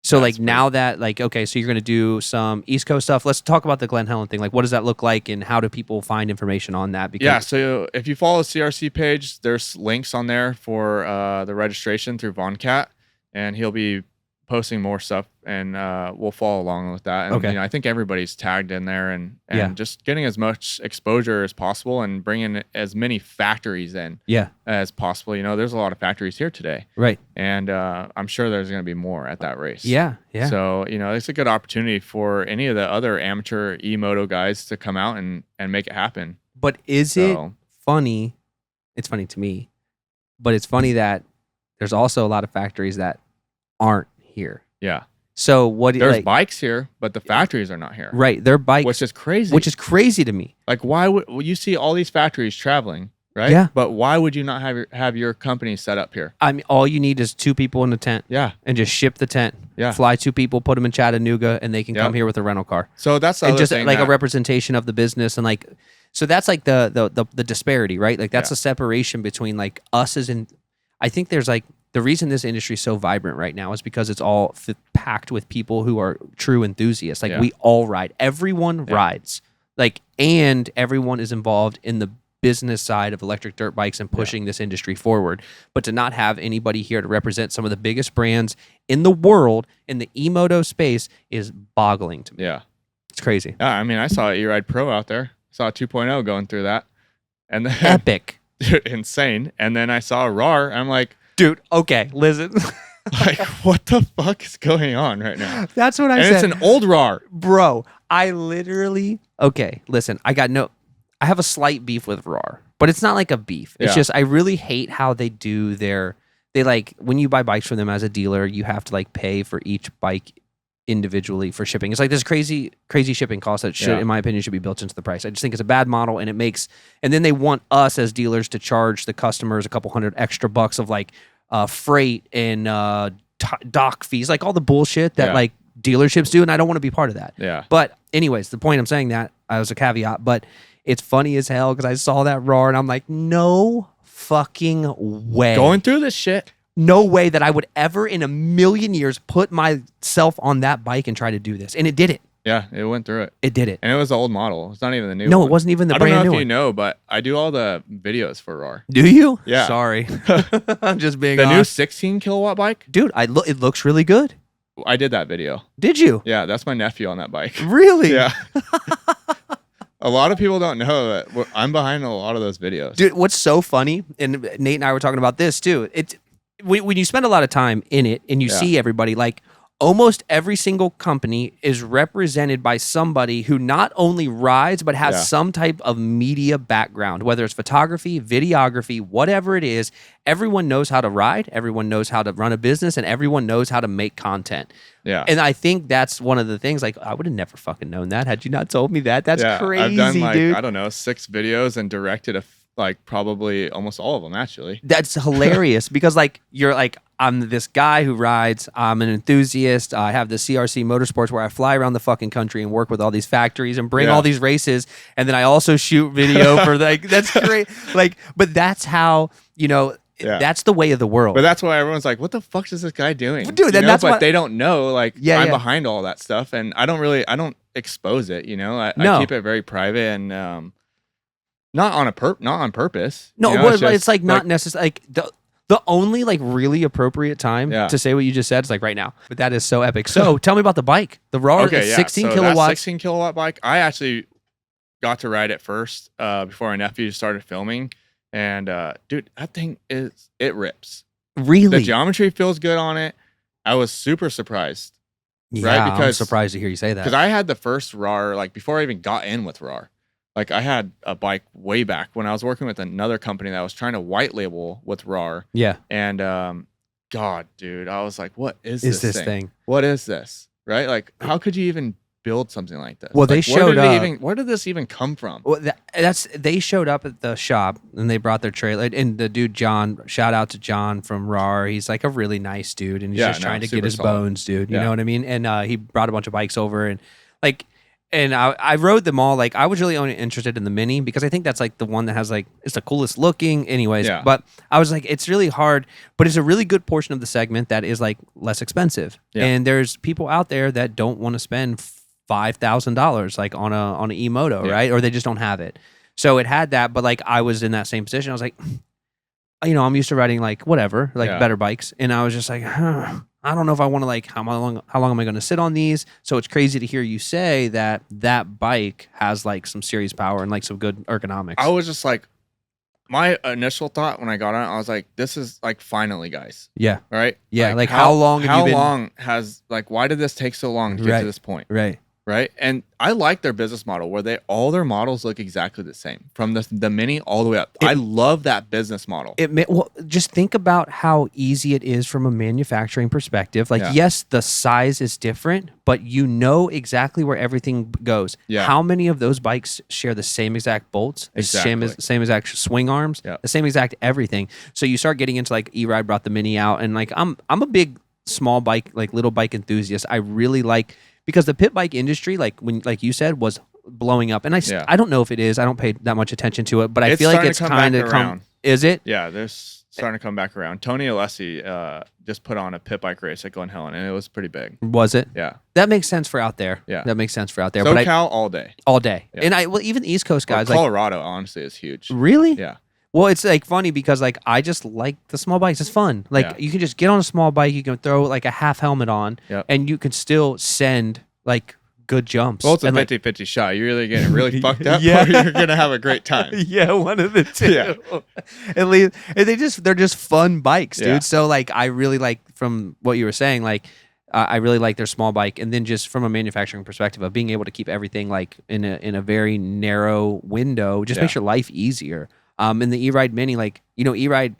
So that's now that like, okay, so you're going to do some East Coast stuff. Let's talk about the Glen Helen thing. Like, what does that look like and how do people find information on that? Because so if you follow the CRC page, there's links on there for the registration through Von Cat, and he'll be posting more stuff, and we'll follow along with that. And I think everybody's tagged in there, and just getting as much exposure as possible and bringing as many factories in as possible. There's a lot of factories here today, right? And I'm sure there's going to be more at that race. Yeah. So it's a good opportunity for any of the other amateur e-moto guys to come out and make it happen. But is it funny? It's funny to me, but it's funny that there's also a lot of factories that aren't here. Yeah. So there's bikes here, but the factories are not here. Right. They're bikes, which is crazy. Which is crazy to me. Like, why would you see all these factories traveling, right? Yeah. But why would you not have your company set up here? I mean, all you need is 2 people in a tent. Yeah. And just ship the tent. Yeah. Fly 2 people, put them in Chattanooga, and they can come here with a rental car. So that's the other just thing like a representation of the business, and like, so that's like the disparity, right? Like that's a separation between like us as in. I think there's like. The reason this industry is so vibrant right now is because it's all packed with people who are true enthusiasts. Like we all ride. Everyone rides. Like, and everyone is involved in the business side of electric dirt bikes and pushing this industry forward. But to not have anybody here to represent some of the biggest brands in the world in the e-moto space is boggling to me. Yeah. It's crazy. Yeah, I mean, I saw E-Ride Pro out there. Saw a 2.0 going through that. And then epic. Insane. And then I saw a RAR. I'm like, dude, okay, listen. Like, what the fuck is going on right now? That's what I said. And it's an old RAR. Bro, I literally... Okay, listen, I have a slight beef with RAR, but it's not like a beef. It's just, I really hate how they do they like, when you buy bikes from them as a dealer, you have to like pay for each bike individually for shipping. It's like this crazy shipping cost that should, in my opinion, should be built into the price. I just think it's a bad model, and and then they want us as dealers to charge the customers a couple $100 extra of like freight and dock fees, like all the bullshit that like dealerships do, and I don't want to be part of that. Yeah. But anyways, the point I'm saying that was a caveat, but it's funny as hell because I saw that RAR and I'm like, no fucking way. Going through this shit. No way that I would ever in a million years put myself on that bike and try to do this. And it did it. Yeah, it went through it. It did it. And it was the old model. It's not even the new one. No, it wasn't even the brand new one. I don't know if you know, but I do all the videos for RAR. Do you? Yeah. Sorry. I'm just being The honest. new 16 kilowatt bike? Dude, it looks really good. I did that video. Did you? Yeah, that's my nephew on that bike. Really? Yeah. A lot of people don't know that I'm behind a lot of those videos. Dude, what's so funny, and Nate and I were talking about this too, when you spend a lot of time in it and you see everybody, like almost every single company is represented by somebody who not only rides, but has some type of media background, whether it's photography, videography, whatever it is. Everyone knows how to ride, everyone knows how to run a business, and everyone knows how to make content. Yeah. And I think that's one of the things, like, I would have never fucking known that had you not told me that. That's crazy, I've done like, dude. I don't know, 6 videos and directed like probably almost all of them, actually. That's hilarious because like you're like, I'm this guy who rides, I'm an enthusiast, I have the CRC Motorsports where I fly around the fucking country and work with all these factories and bring all these races, and then I also shoot video for like, that's great. Like, but that's how, That's the way of the world. But that's why everyone's like, what the fuck is this guy doing? Dude, and that's but what they don't know, like, Yeah, I'm yeah. behind all that stuff, and I don't expose it, you know? I No. keep it very private and not on purpose. No, you know? well, it's just, like not necessarily like the only like really appropriate time Yeah. to say what you just said is like right now. But that is so epic. So tell me about the bike. The RAR is 16 so kilowatts. that 16 kilowatt bike, I actually got to ride it first before my nephew started filming. And dude, that thing it rips. Really? The geometry feels good on it. I was super surprised. Yeah, right? I'm Because- surprised to hear you say that. Because I had the first RAR, like before I even got in with RAR. Like I had a bike way back when I was working with another company that was trying to white label with RAR. Yeah. And God, dude, I was like, what is Is this this thing? What is this? Right? Like, how could you even build something like this? Well, they Like, showed up. Where did this even come from? Well, they showed up at the shop and they brought their trailer. And the dude John, shout out to John from RAR. He's like a really nice dude, and he's just trying to get super his solid. bones, dude. You Yeah. know what I mean? And he brought a bunch of bikes over, and like, and I rode them all. Like, I was really only interested in the Mini because I think that's like the one that has like it's the coolest looking, anyways. Yeah. But I was like, it's really hard, but it's a really good portion of the segment that is like less expensive. Yeah. And there's people out there that don't want to spend $5,000 like on an E-moto, Yeah. right? Or they just don't have it. So it had that, but like I was in that same position. I was like, you know, I'm used to riding like whatever, like Yeah. better bikes, and I was just like, I don't know if I want to like how long am I going to sit on these? So it's crazy to hear you say that bike has like some serious power and like some good ergonomics. I was just like, my initial thought when I got on it, I was like, this is like finally, guys. Yeah, Right? yeah. Like how long have you been? How long has, like, why did this take so long to get Right. to this point? Right. Right. And I like their business model where all their models look exactly the same from the Mini all the way up. I love that business model. Well, just think about how easy it is from a manufacturing perspective. Like, Yeah. yes, the size is different, but you know exactly where everything goes. Yeah. How many of those bikes share the same exact bolts, the same exact swing arms, Yeah. the same exact everything? So you start getting into like E-Ride brought the Mini out, and like I'm a big small bike, like little bike enthusiast. I really like because the pit bike industry, like you said, was blowing up, and Yeah. I don't know if it is. I don't pay that much attention to it, but I It's feel like starting it's to come kind back of around. Is it? Yeah, they're starting to come back around. Tony Alessi just put on a pit bike race at Glen Helen, and it was pretty big. Was it? Yeah. That makes sense for out there. Yeah. That makes sense for out there. SoCal But all day. all day. Yeah. And even East Coast Or guys like Colorado, honestly, is huge. really? Yeah. Well, it's like funny because like I just like the small bikes. It's fun. Like Yeah. you can just get on a small bike, you can throw like a half helmet on, Yep. and you can still send like good jumps. Well, it's a and, like, 50-50 shot. You're either getting really fucked up Yeah. or you're going to have a great time. Yeah, one of the two. Yeah. At least and they're just fun bikes, dude. Yeah. So like I really like from what you were saying, like I really like their small bike, and then just from a manufacturing perspective of being able to keep everything like in a very narrow window just Yeah. makes your life easier. And the E-Ride Mini, like E-Ride,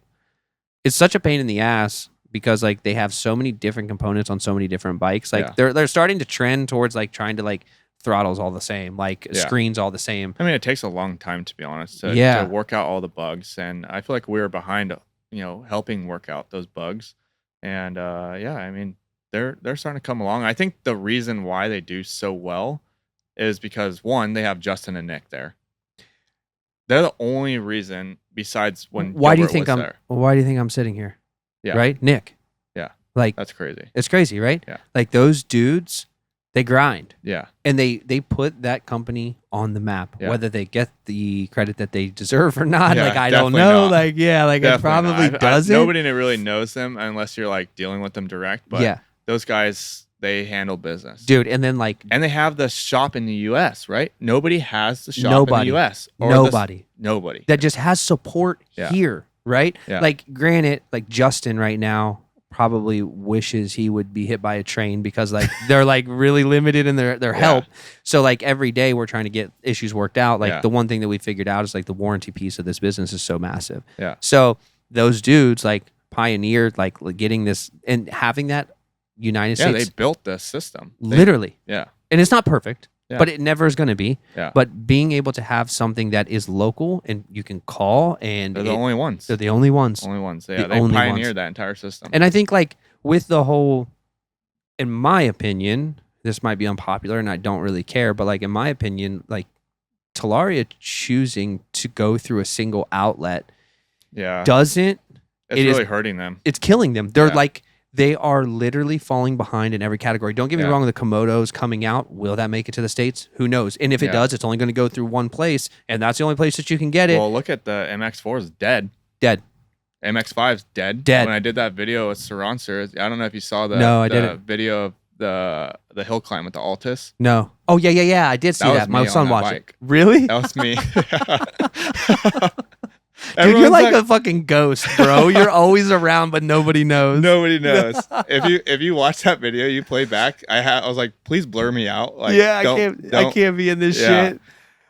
it's such a pain in the ass because like they have so many different components on so many different bikes. Like Yeah. they're starting to trend towards like trying to like throttles all the same, like Yeah. screens all the same. I mean, it takes a long time, to be honest, to Yeah. work out all the bugs. And I feel like we were behind, helping work out those bugs. And yeah, I mean, they're starting to come along. I think the reason why they do so well is because, one, they have Justin and Nick there. They're the only reason besides when Why do you Gilbert think was I'm there. why do you think I'm sitting here? Yeah. Right? Nick. Yeah. Like That's crazy. it's crazy, right? Yeah. Like those dudes, they grind. Yeah. And they put that company on the map, Yeah. whether they get the credit that they deserve or not. Yeah, like I don't definitely know. not. Like yeah, like it Definitely probably not. doesn't. Nobody really knows them unless you're like dealing with them direct. But yeah, those guys, they handle business. dude. And then like And they have the shop in the U.S., right? Nobody has the shop Nobody. in the U.S. nobody Nobody. that just has support Yeah. here, right? Yeah. Like granted, like Justin right now probably wishes he would be hit by a train because like they're like really limited in their help. So like every day we're trying to get issues worked out. Like Yeah. the one thing that we figured out is like the warranty piece of this business is so massive. Yeah. So those dudes like pioneered like getting this and having that United Yeah, States they built the system. literally. Yeah. And it's not perfect, Yeah. but it never is going to be. Yeah. But being able to have something that is local and you can call and They're the only ones. they're the only ones. Only ones. the Yeah, they only pioneered ones. that entire system. And I think like with the whole, in my opinion, this might be unpopular and I don't really care, but like in my opinion, like Talaria choosing to go through a single outlet yeah. doesn't It's really hurting them. It's killing them. They're like, they are literally falling behind in every category. Don't get me wrong, the Komodo's coming out. Will that make it to the States? Who knows? And if it does, it's only going to go through one place, and that's the only place that you can get it. Well, look at the MX4 is dead. Dead. MX5's dead. Dead. When I did that video with Sarancer, I don't know if you saw the video of the hill climb with the Altus. No. Oh, yeah. I did see that. My son watched it. Really? That was me. Dude, you're like a fucking ghost, bro. You're always around, but nobody knows. Nobody knows. If you watch that video, you play back. I was like, please blur me out. Like, I can't be in this shit.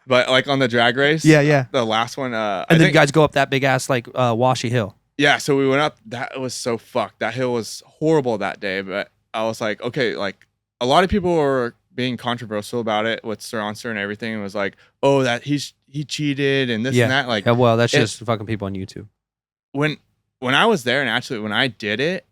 But like on the drag race, the last one, and then you guys go up that big ass like washy hill. Yeah, so we went up. That was so fucked. That hill was horrible that day. But I was like, okay, like a lot of people were being controversial about it with Sarancer and everything. It was like, oh, that he cheated and this and that. Like, well, that's just fucking people on YouTube. When I was there and actually when I did it,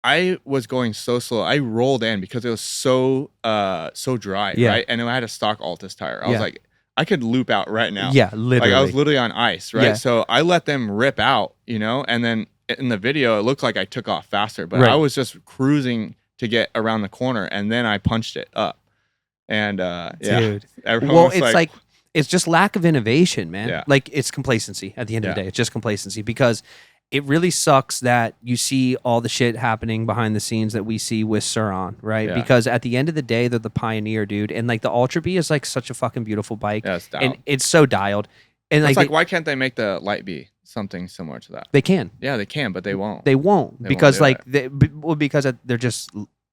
I was going so slow. I rolled in because it was so dry, right? And I had a stock Altus tire. I was like, I could loop out right now. Yeah, literally. Like I was literally on ice, right? Yeah. So I let them rip out, and then in the video, it looked like I took off faster, but I was just cruising to get around the corner, and then I punched it up. And dude, well, it's like it's just lack of innovation, man. Yeah. Like it's complacency at the end of the day. It's just complacency because it really sucks that you see all the shit happening behind the scenes that we see with Suron, right? Yeah. Because at the end of the day, they're the pioneer, dude. And like the Ultra B is like such a fucking beautiful bike. Yeah, and it's so dialed. And it's like why can't they make the Light B something similar to that? They can. Yeah, they can, but they won't. They won't because because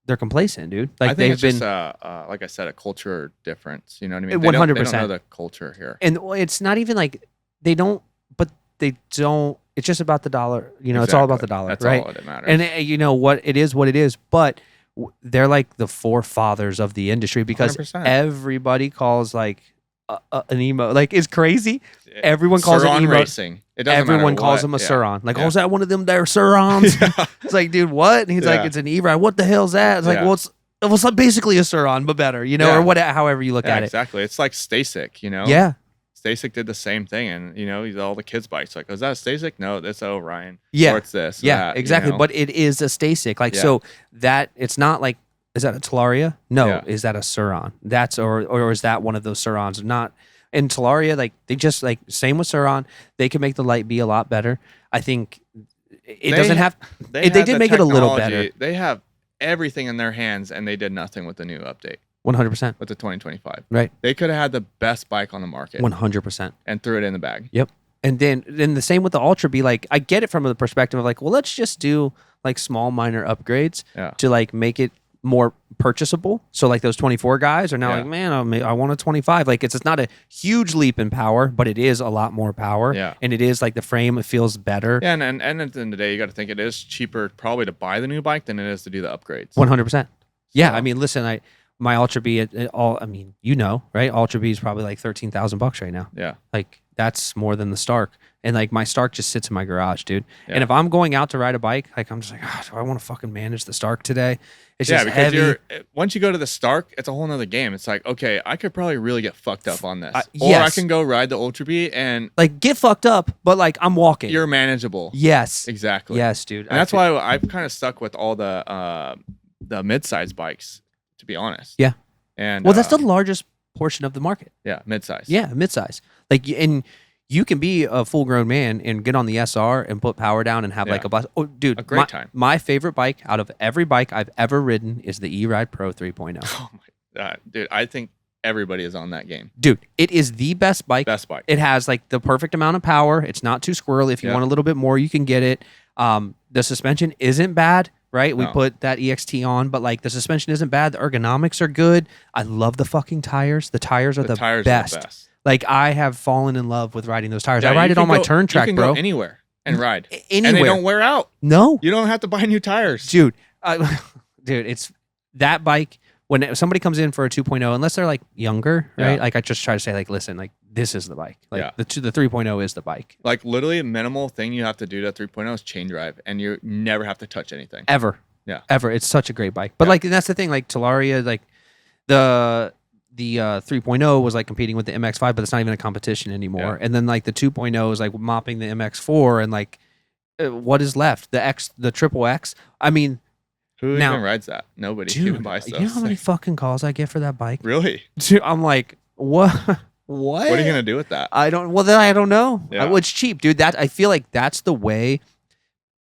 they're complacent, dude. Like I think it's just like I said, a culture difference. You know what I mean? 100%. They don't know the culture here, and it's not even like they don't. It's just about the dollar. Exactly. It's all about the dollar. That's right? all that matters. And you know what? It is what it is. But they're like the forefathers of the industry because 100%. Everybody calls like an emo. Like it's crazy. Everyone calls Suron it emo racing. It doesn't Everyone matter calls what. him a Suron. Like, oh, is that one of them there Surons? It's like, dude, what? And he's like, it's an E-ride. What the hell's that? It's like, well, it's like basically a Suron, but better, or what? However you look at it. Exactly. It's like Stasic, Yeah. Stasic did the same thing, and all the kids' bikes. Like, is that a Stasic? No, that's Orion. Yeah, or it's this. Yeah, that, exactly. But it is a Stasic. Like, so that it's not like, is that a Talaria? No, is that a Suron? That's or is that one of those Surons? Not. In Talaria, like they just like same with Suron, they can make the Light B a lot better. I think it doesn't have. They did make it a little better. They have everything in their hands, and they did nothing with the new update. 100%. With the 2025, right? They could have had the best bike on the market. 100%. And threw it in the bag. Yep. And then the same with the Ultra B. Like I get it from the perspective of like, well, let's just do like small minor upgrades to like make it more purchasable. So like those 24 guys are now like, man, I want a 25. Like it's not a huge leap in power, but it is a lot more power. Yeah. And it is like the frame, it feels better. Yeah, and at the end of the day, you got to think it is cheaper probably to buy the new bike than it is to do the upgrades. 100%. Yeah, I mean, listen, my Ultra B, right? Ultra B is probably like $13,000 right now. Yeah. Like that's more than the Stark. And like my Stark just sits in my garage, dude. Yeah. And if I'm going out to ride a bike, like I'm just like, do I want to fucking manage the Stark today? It's just because heavy. Once you go to the Stark, it's a whole nother game. It's like, okay, I could probably really get fucked up on this. Or I can go ride the Ultra B and like get fucked up, but like I'm walking. You're manageable. Yes. Exactly. Yes, dude. And that's why I've kind of stuck with all the mid-size bikes, to be honest. Yeah. And well, that's the largest portion of the market. Yeah, mid-size. Yeah, mid-size. Like, and you can be a full-grown man and get on the SR and put power down and have like a blast. Oh, dude, a great time. My favorite bike out of every bike I've ever ridden is the E-Ride Pro 3.0. Oh my god, dude! I think everybody is on that game. Dude, it is the best bike. Best bike. It has like the perfect amount of power. It's not too squirrely. If you want a little bit more, you can get it. The suspension isn't bad. Right? We put that EXT on, but like the suspension isn't bad. The ergonomics are good. I love the fucking tires. The tires are the best. Like I have fallen in love with riding those tires. I ride it on my turn track, you can bro. Go anywhere and ride. Anywhere. And they don't wear out. No. You don't have to buy new tires. Dude, it's that bike. When somebody comes in for a 2.0, unless they're like younger, right? Like I just try to say like, listen, like this is the bike. Like the 3.0 is the bike. Like literally a minimal thing you have to do to 3.0 is chain drive, and you never have to touch anything. Ever. Yeah. Ever. It's such a great bike. But like that's the thing, like Talaria, like the 3.0 was like competing with the MX5, but it's not even a competition anymore. Yeah. And then like the 2.0 is like mopping the MX4 and like what is left? The triple X. I mean, Who now, even rides that? Nobody dude, even buys those. You know how many fucking calls I get for that bike? Really? Dude, I'm like, what? What are you gonna do with that? I don't. Well, then I don't know. Yeah. It's cheap, dude. That I feel like that's the way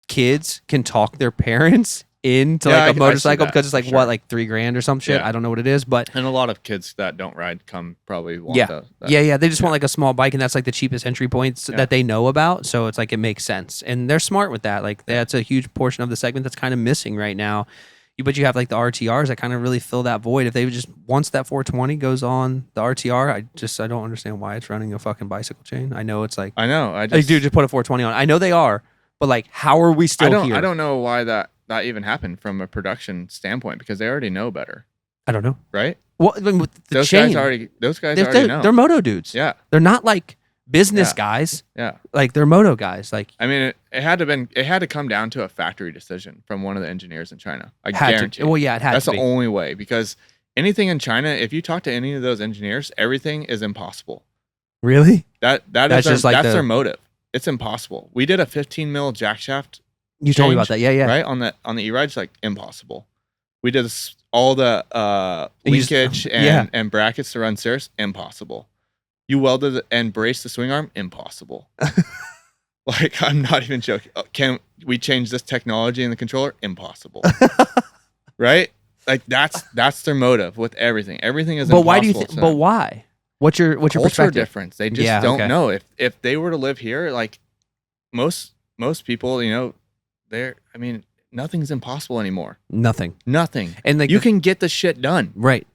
kids can talk their parents into like a motorcycle because it's like what, like $3,000 or some shit. Yeah. I don't know what it is, but and a lot of kids that don't ride probably want yeah. They just want like a small bike, and that's like the cheapest entry points that they know about. So it's like it makes sense, and they're smart with that. Like that's a huge portion of the segment that's kind of missing right now. But you have like the RTRs that kind of really fill that void. If they just once that 420 goes on the RTR, I don't understand why it's running a fucking bicycle chain. I know it's like I know. just put a 420 on. I know they are, but like how are we still here? I don't know why that even happened from a production standpoint because they already know better. I don't know. Right? Well, I mean, with the those chain, guys already know. They're moto dudes. Yeah. They're not like business guys. Yeah. Like they're moto guys. Like I mean, it had to come down to a factory decision from one of the engineers in China. I guarantee. Well, yeah, it had That's to the be. only way because anything in China, if you talk to any of those engineers, everything is impossible. Really? That's their motive. It's impossible. We did a 15 mil jack shaft. You told me about that. Yeah. Right on the E-ride, it's like impossible. We did all the linkage and brackets to run Cirrus, impossible. You welded and braced the swing arm, impossible. Like I'm not even joking. Can we change this technology in the controller? Impossible. Right? Like that's their motive with everything. Everything is. But why do you think? But why? What's your perspective? Difference? They just don't know. If they were to live here, like most people, you know, nothing's impossible anymore. Nothing. And like you can get the shit done. Right.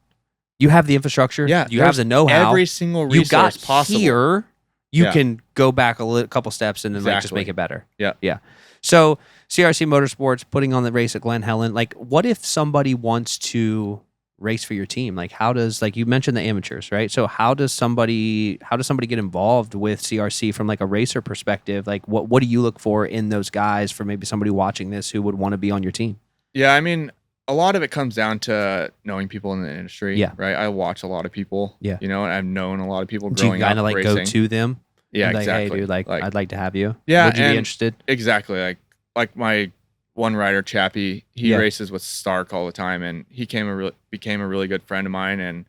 You have the infrastructure. Yeah. You have the know-how. Every single resource possible. Here, you can go back a couple steps and then like just make it better. Yeah. Yeah. So CRC Motorsports putting on the race at Glen Helen. Like, what if somebody wants to race for your team? Like, how does, like you mentioned the amateurs, right? So how does somebody get involved with CRC from like a racer perspective? Like, what do you look for in those guys for maybe somebody watching this who would want to be on your team? Yeah, I mean, a lot of it comes down to knowing people in the industry. Yeah. Right. I watch a lot of people. Yeah. You know, and I've known a lot of people growing up. Do you kind of like racing. go to them? Yeah, like, exactly. Hey, dude, like I'd like to have you. Yeah. Would you be interested? Exactly. Like my one rider, Chappie, he races with Stark all the time, and he became a really good friend of mine, and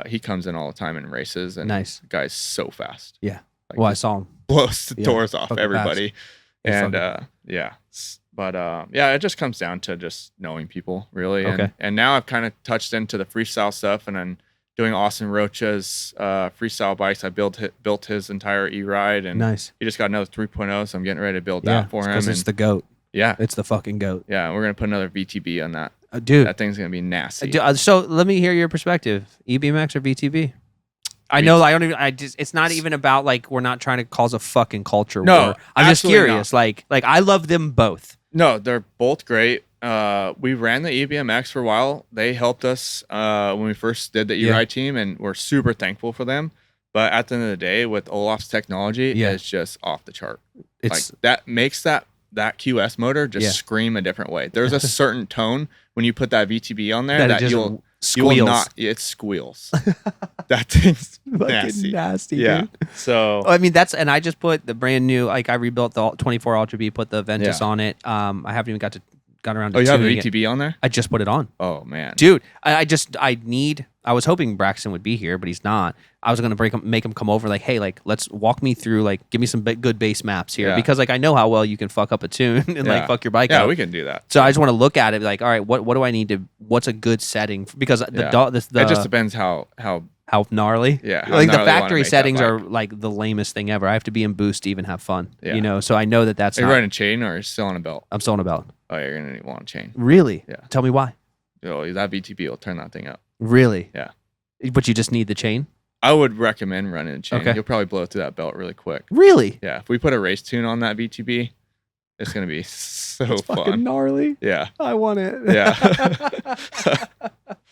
he comes in all the time and races. And nice. The guy's so fast. Yeah. Well, I saw him. Blows the doors off everybody. And yeah. But it just comes down to just knowing people, really. Okay. And now I've kind of touched into the freestyle stuff, and then doing Austin Rocha's freestyle bikes. I built his entire E-ride, and nice. He just got another 3.0, so I'm getting ready to build that for him. Because it's the GOAT. Yeah. It's the fucking GOAT. Yeah, we're going to put another VTB on that. Dude. That thing's going to be nasty. So let me hear your perspective. EBMX or VTB? I know it's not even about like we're not trying to cause a fucking culture war. I'm just curious. Not. Like I love them both. No, they're both great. We ran the EBMX for a while. They helped us when we first did the E-Ride team, and we're super thankful for them. But at the end of the day, with Olaf's technology, it's just off the chart. It's like that makes that QS motor just scream a different way. There's a certain tone when you put that VTB on there that you will not. It squeals. That thing's nasty. Yeah. Dude. So I mean and I just put the brand new, like I rebuilt the 24 Ultra B, put the Ventus on it. I haven't even got around to. Oh, you have a VTB on there? I just put it on. Oh man, dude, I was hoping Braxton would be here, but he's not. I was gonna make him come over, like, hey, like let's walk me through, like give me some good base maps here, because like I know how well you can fuck up a tune and like fuck your bike up. Yeah, we can do that. So I just want to look at it, like, all right, what do I need to? What's a good setting? Because it just depends how gnarly. Yeah, like the factory settings are like the lamest thing ever. I have to be in boost to even have fun. You know, so I know that's. Are you riding a chain or are you still on a belt? I'm still on a belt. Oh, you're gonna want a chain. Really? Yeah. Tell me why. Oh, that VTB will turn that thing up. Really? Yeah. But you just need the chain? I would recommend running a chain. Okay. You'll probably blow through that belt really quick. Really? Yeah. If we put a race tune on that VTB, it's gonna be so it's fun. Fucking gnarly. Yeah. I want it. Yeah.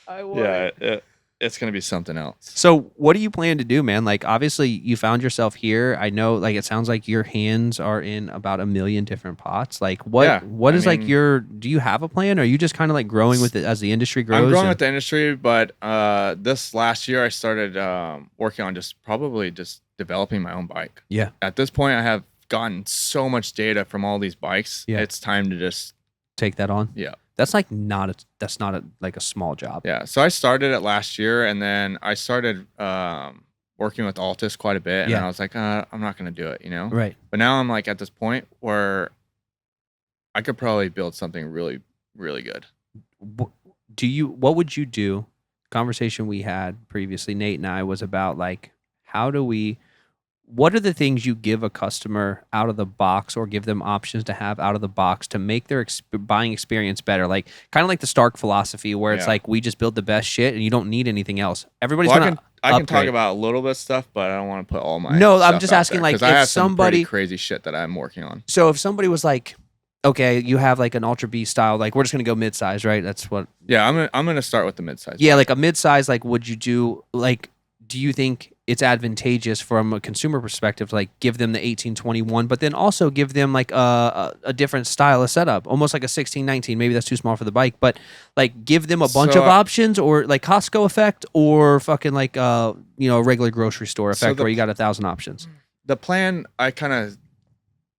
I want it. It's going to be something else. So what do you plan to do, man? Like, obviously you found yourself here. I know, like, it sounds like your hands are in about 1 million different pots. Like, what is like do you have a plan? Or are you just kind of like growing with it as the industry grows? I'm growing with the industry, but this last year I started working on just developing my own bike. Yeah. At this point, I have gotten so much data from all these bikes. Yeah. It's time to just take that on. Yeah. That's like not like a small job. Yeah. So I started it last year, and then I started working with Altus quite a bit, and I was like, I'm not going to do it, you know? Right. But now I'm like at this point where I could probably build something really, really good. What would you do? Conversation we had previously, Nate and I, was about like, what are the things you give a customer out of the box, or give them options to have out of the box to make their buying experience better? Like kind of like the Stark philosophy, where it's like, we just build the best shit and you don't need anything else. Everybody's I can talk about a little bit of stuff, but I don't want to put all my No, stuff I'm just out asking, there, like, I if have somebody some pretty crazy shit that I'm working on. So if somebody was like, okay, you have like an Ultra B style, like we're just gonna go mid-size, right? That's what. Yeah, I'm gonna start with the mid-size. Yeah, like a mid-size. Like, would you do like? Do you think it's advantageous from a consumer perspective to like give them the 1821, but then also give them like a different style of setup, almost like a 1619? Maybe that's too small for the bike, but like give them a bunch of options, or like Costco effect, or fucking like a regular grocery store effect where you got 1,000 options. The plan I kind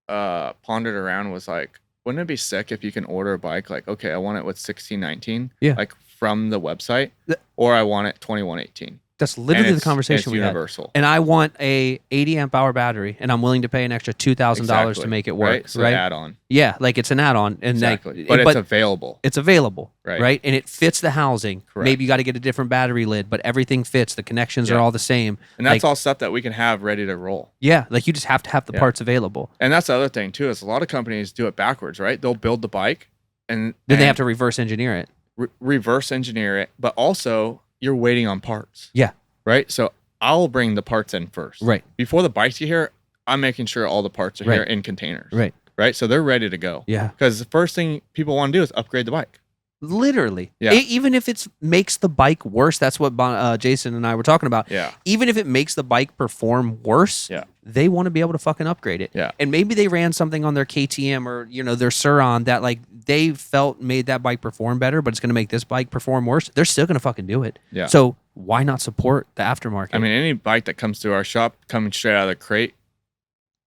of pondered around was like, wouldn't it be sick if you can order a bike like, okay, I want it with 1619, like from the website, or I want it 2118. That's literally the conversation we universal. had. And I want a 80 amp hour battery, and I'm willing to pay an extra $2,000 to make it work. Right? So add-on. Yeah, like it's an add-on, and exactly. But it's available. It's available, right? And it fits the housing. Correct. Maybe you got to get a different battery lid, but everything fits. The connections are all the same, and that's all stuff that we can have ready to roll. Yeah, like you just have to have the parts available. And that's the other thing too, is a lot of companies do it backwards, right? They'll build the bike, and then they have to reverse engineer it. Reverse engineer it, but also you're waiting on parts. Yeah. Right. So I'll bring the parts in first. Right. Before the bikes get here, I'm making sure all the parts are here in containers. Right. Right. So they're ready to go. Yeah. Because the first thing people want to do is upgrade the bike. Literally. Yeah. Even if it makes the bike worse, that's what Jason and I were talking about. Yeah. Even if it makes the bike perform worse, they want to be able to fucking upgrade it. Yeah. And maybe they ran something on their KTM or their Sur-Ron that like they felt made that bike perform better, but it's going to make this bike perform worse. They're still going to fucking do it. Yeah. So why not support the aftermarket? I mean, any bike that comes through our shop coming straight out of the crate,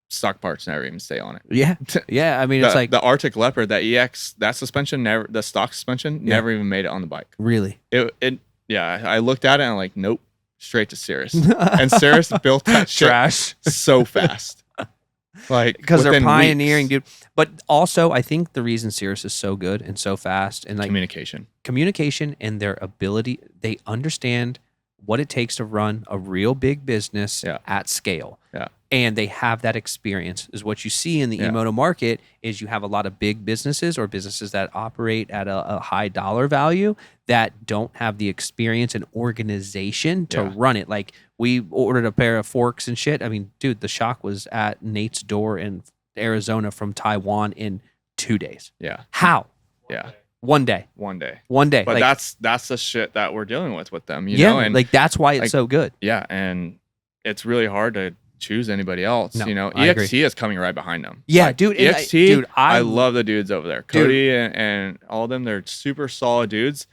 stock parts never even stay on it. Yeah. Yeah. I mean, it's like the Arctic Leopard, that EX, that suspension, the stock suspension never even made it on the bike. Really? I looked at it and I'm like, nope, straight to Cirrus. And Cirrus built that shit trash so fast. Like, because they're pioneering, dude. But also, I think the reason Cirrus is so good and so fast and like communication and their ability, they understand what it takes to run a real big business at scale. Yeah. And they have that experience. Is what you see in the E-moto market is you have a lot of big businesses or businesses that operate at a high dollar value that don't have the experience and organization to run it. Like we ordered a pair of forks and shit. I mean, dude, the shock was at Nate's door in Arizona from Taiwan in 2 days. Yeah. How? Yeah. One day. But like, that's the shit that we're dealing with them, you know? And like that's why it's so good. Yeah, and it's really hard to choose anybody else. No, EXT is coming right behind them. Yeah, like, dude. EXT, I love the dudes over there. Cody and all of them, they're super solid dudes.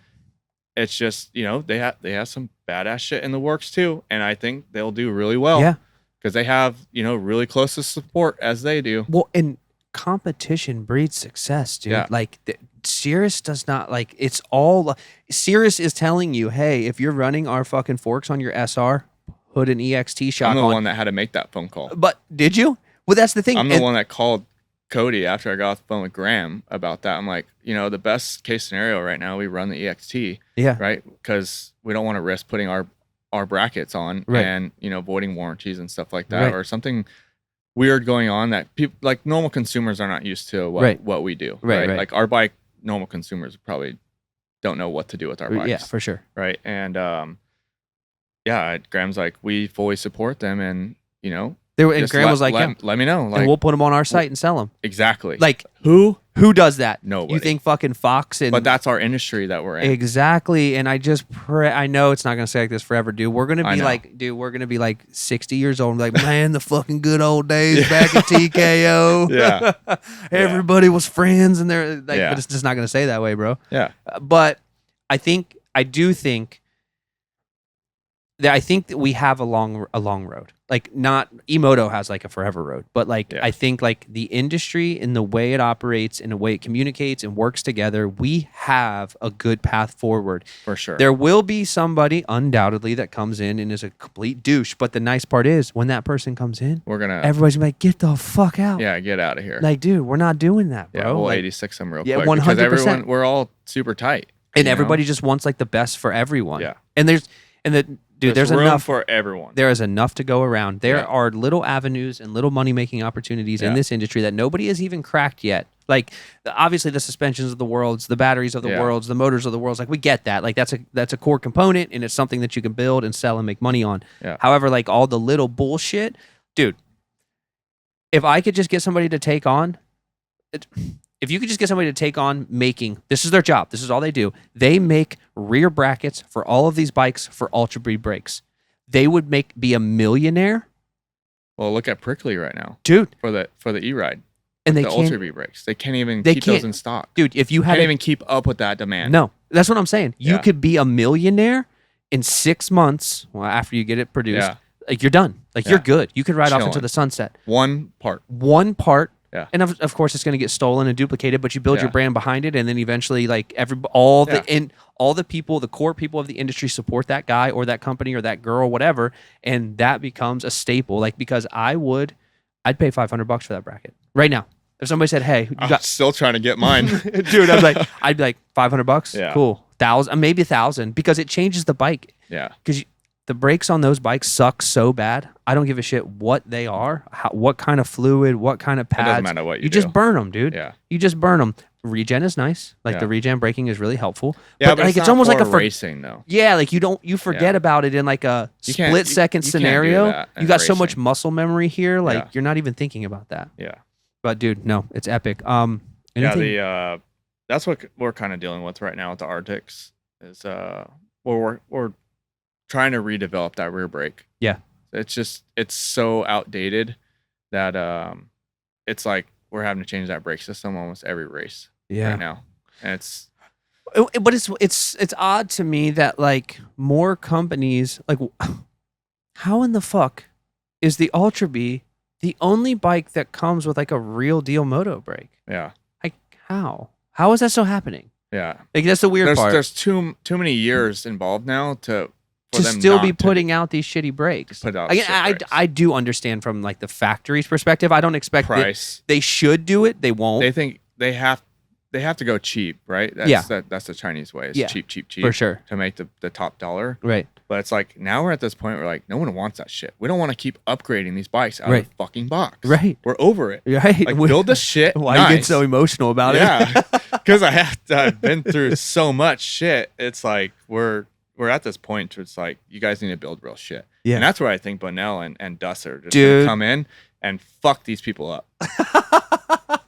It's just, they have some badass shit in the works too, and I think they'll do really well. Yeah. Because they have, really close to support as they do. Well, and competition breeds success, dude. Yeah. Like Cirrus does not like it's all Cirrus is telling you, hey, if you're running our fucking forks on your SR, put an EXT shock on. I'm the one that had to make that phone call. But did you? Well, that's the thing. I'm the one that called Cody after I got off the phone with Graham about that. I'm like, the best case scenario right now, we run the EXT. Yeah. Right? Because we don't want to risk putting our brackets on and, voiding warranties and stuff like that, or something weird going on that people like normal consumers are not used to what we do. Right. Like our bike, normal consumers probably don't know what to do with our bikes. Yeah, for sure. Right. And Graham's like, we fully support them, and and Graham was like, let me know. Like, and we'll put them on our site and sell them. Exactly. Like who does that? Nobody. You think fucking Fox and but that's our industry that we're in. Exactly. And I just pray, I know it's not gonna stay like this forever, dude. We're gonna be like 60 years old and be like, man, the fucking good old days back at TKO. Yeah. Everybody was friends, and they're like, but it's just not gonna stay that way, bro. Yeah. But I do think that we have a long road. like not E-moto has like a forever road, but like Yeah. I think like the industry and the way it operates and the way it communicates and works together, we have a good path forward. For sure. There will be somebody undoubtedly that comes in and is a complete douche, but the nice part is when that person comes in, everybody's gonna be like, get the fuck out. Yeah, get out of here. Like, dude, we're not doing that, bro. Yeah, we'll like, 86 them real yeah, quick. 100%. Because everyone, we're all super tight. And everybody just wants like the best for everyone. Yeah. And there's room enough for everyone. There is enough to go around. There are little avenues and little money-making opportunities in this industry that nobody has even cracked yet. Like, obviously, the suspensions of the worlds, the batteries of the worlds, the motors of the worlds. Like, we get that. Like, that's a core component, and it's something that you can build and sell and make money on. Yeah. However, like all the little bullshit, dude. If I could just get somebody to take on, if you could just get somebody to take on making, this is their job. This is all they do. They make rear brackets for all of these bikes for Ultra Breed brakes. They would be a millionaire. Well, look at Prickly right now, dude, for the E-Ride. And the Ultra Breed brakes. They can't even keep those in stock. Dude, if you can't even keep up with that demand. No, that's what I'm saying. You could be a millionaire in 6 months. Well, after you get it produced, like you're done. Like you're good. You could ride off into the sunset. One part. Yeah. And of course, it's going to get stolen and duplicated, but you build your brand behind it, and then eventually, like all the people, the core people of the industry support that guy or that company or that girl, whatever, and that becomes a staple. Like because I'd pay $500 for that bracket right now. If somebody said, "Hey, I'm still trying to get mine, dude," I'd be like $500. Yeah. Cool, 1,000, maybe 1,000, because it changes the bike. Yeah, because the brakes on those bikes suck so bad. I don't give a shit what they are, what kind of fluid, what kind of pads. It doesn't matter what you do. Just burn them, dude. Yeah. You just burn them. Regen is nice. Like the regen braking is really helpful. Yeah, but like it's almost like a racing though. Yeah, like you forget about it in like a split second scenario. You got so much muscle memory here, like you're not even thinking about that. Yeah. But dude, no, it's epic. Yeah, that's what we're kind of dealing with right now with the Arctics is we're trying to redevelop that rear brake. Yeah. It's so outdated that it's like we're having to change that brake system almost every race right now. And but it's odd to me that like more companies, like how in the fuck is the Ultra B the only bike that comes with like a real deal moto brake? Yeah. Like how is that still happening? Yeah. Like that's the weird part. There's too many years involved now to still be putting out these shitty brakes. I do understand from like the factory's perspective. I don't expect price. They should do it. They won't. They think they have to go cheap, right? That's the Chinese way. It's cheap for sure to make the top dollar. Right. But it's like now we're at this point where like no one wants that shit. We don't want to keep upgrading these bikes out of the fucking box. Right. We're over it. Right. Like build the shit. Why you get so emotional about it? Yeah. Because I've been through so much shit. It's like we're at this point where it's like you guys need to build real shit. Yeah. And that's where I think Bonnell and Dust are just gonna come in and fuck these people up.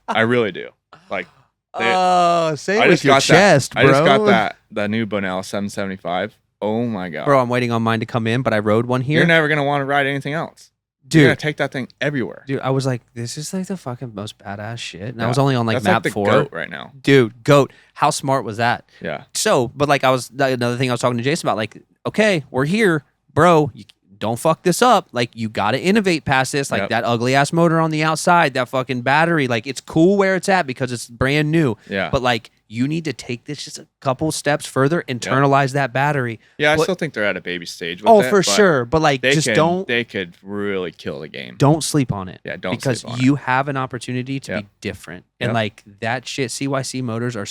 I really do. Like say it with your chest, bro. I just got the new Bonnell 775. Oh my god. Bro, I'm waiting on mine to come in, but I rode one here. You're never gonna want to ride anything else. Dude, you're gonna take that thing everywhere. Dude, I was like, this is like the fucking most badass shit. And I was only on like that's map like the 4 GOAT right now. Dude, GOAT. How smart was that? Yeah. So, but like another thing I was talking to Jason about, like, okay, we're here, bro. You don't fuck this up. Like, you got to innovate past this. Like that ugly ass motor on the outside, that fucking battery. Like, it's cool where it's at because it's brand new. Yeah. But like, you need to take this just a couple steps further, internalize that battery. Yeah, I still think they're at a baby stage with it. For sure. But like, they could really kill the game. Don't sleep on it. Yeah, don't because sleep on you have an opportunity to be different. And like that shit, CYC motors are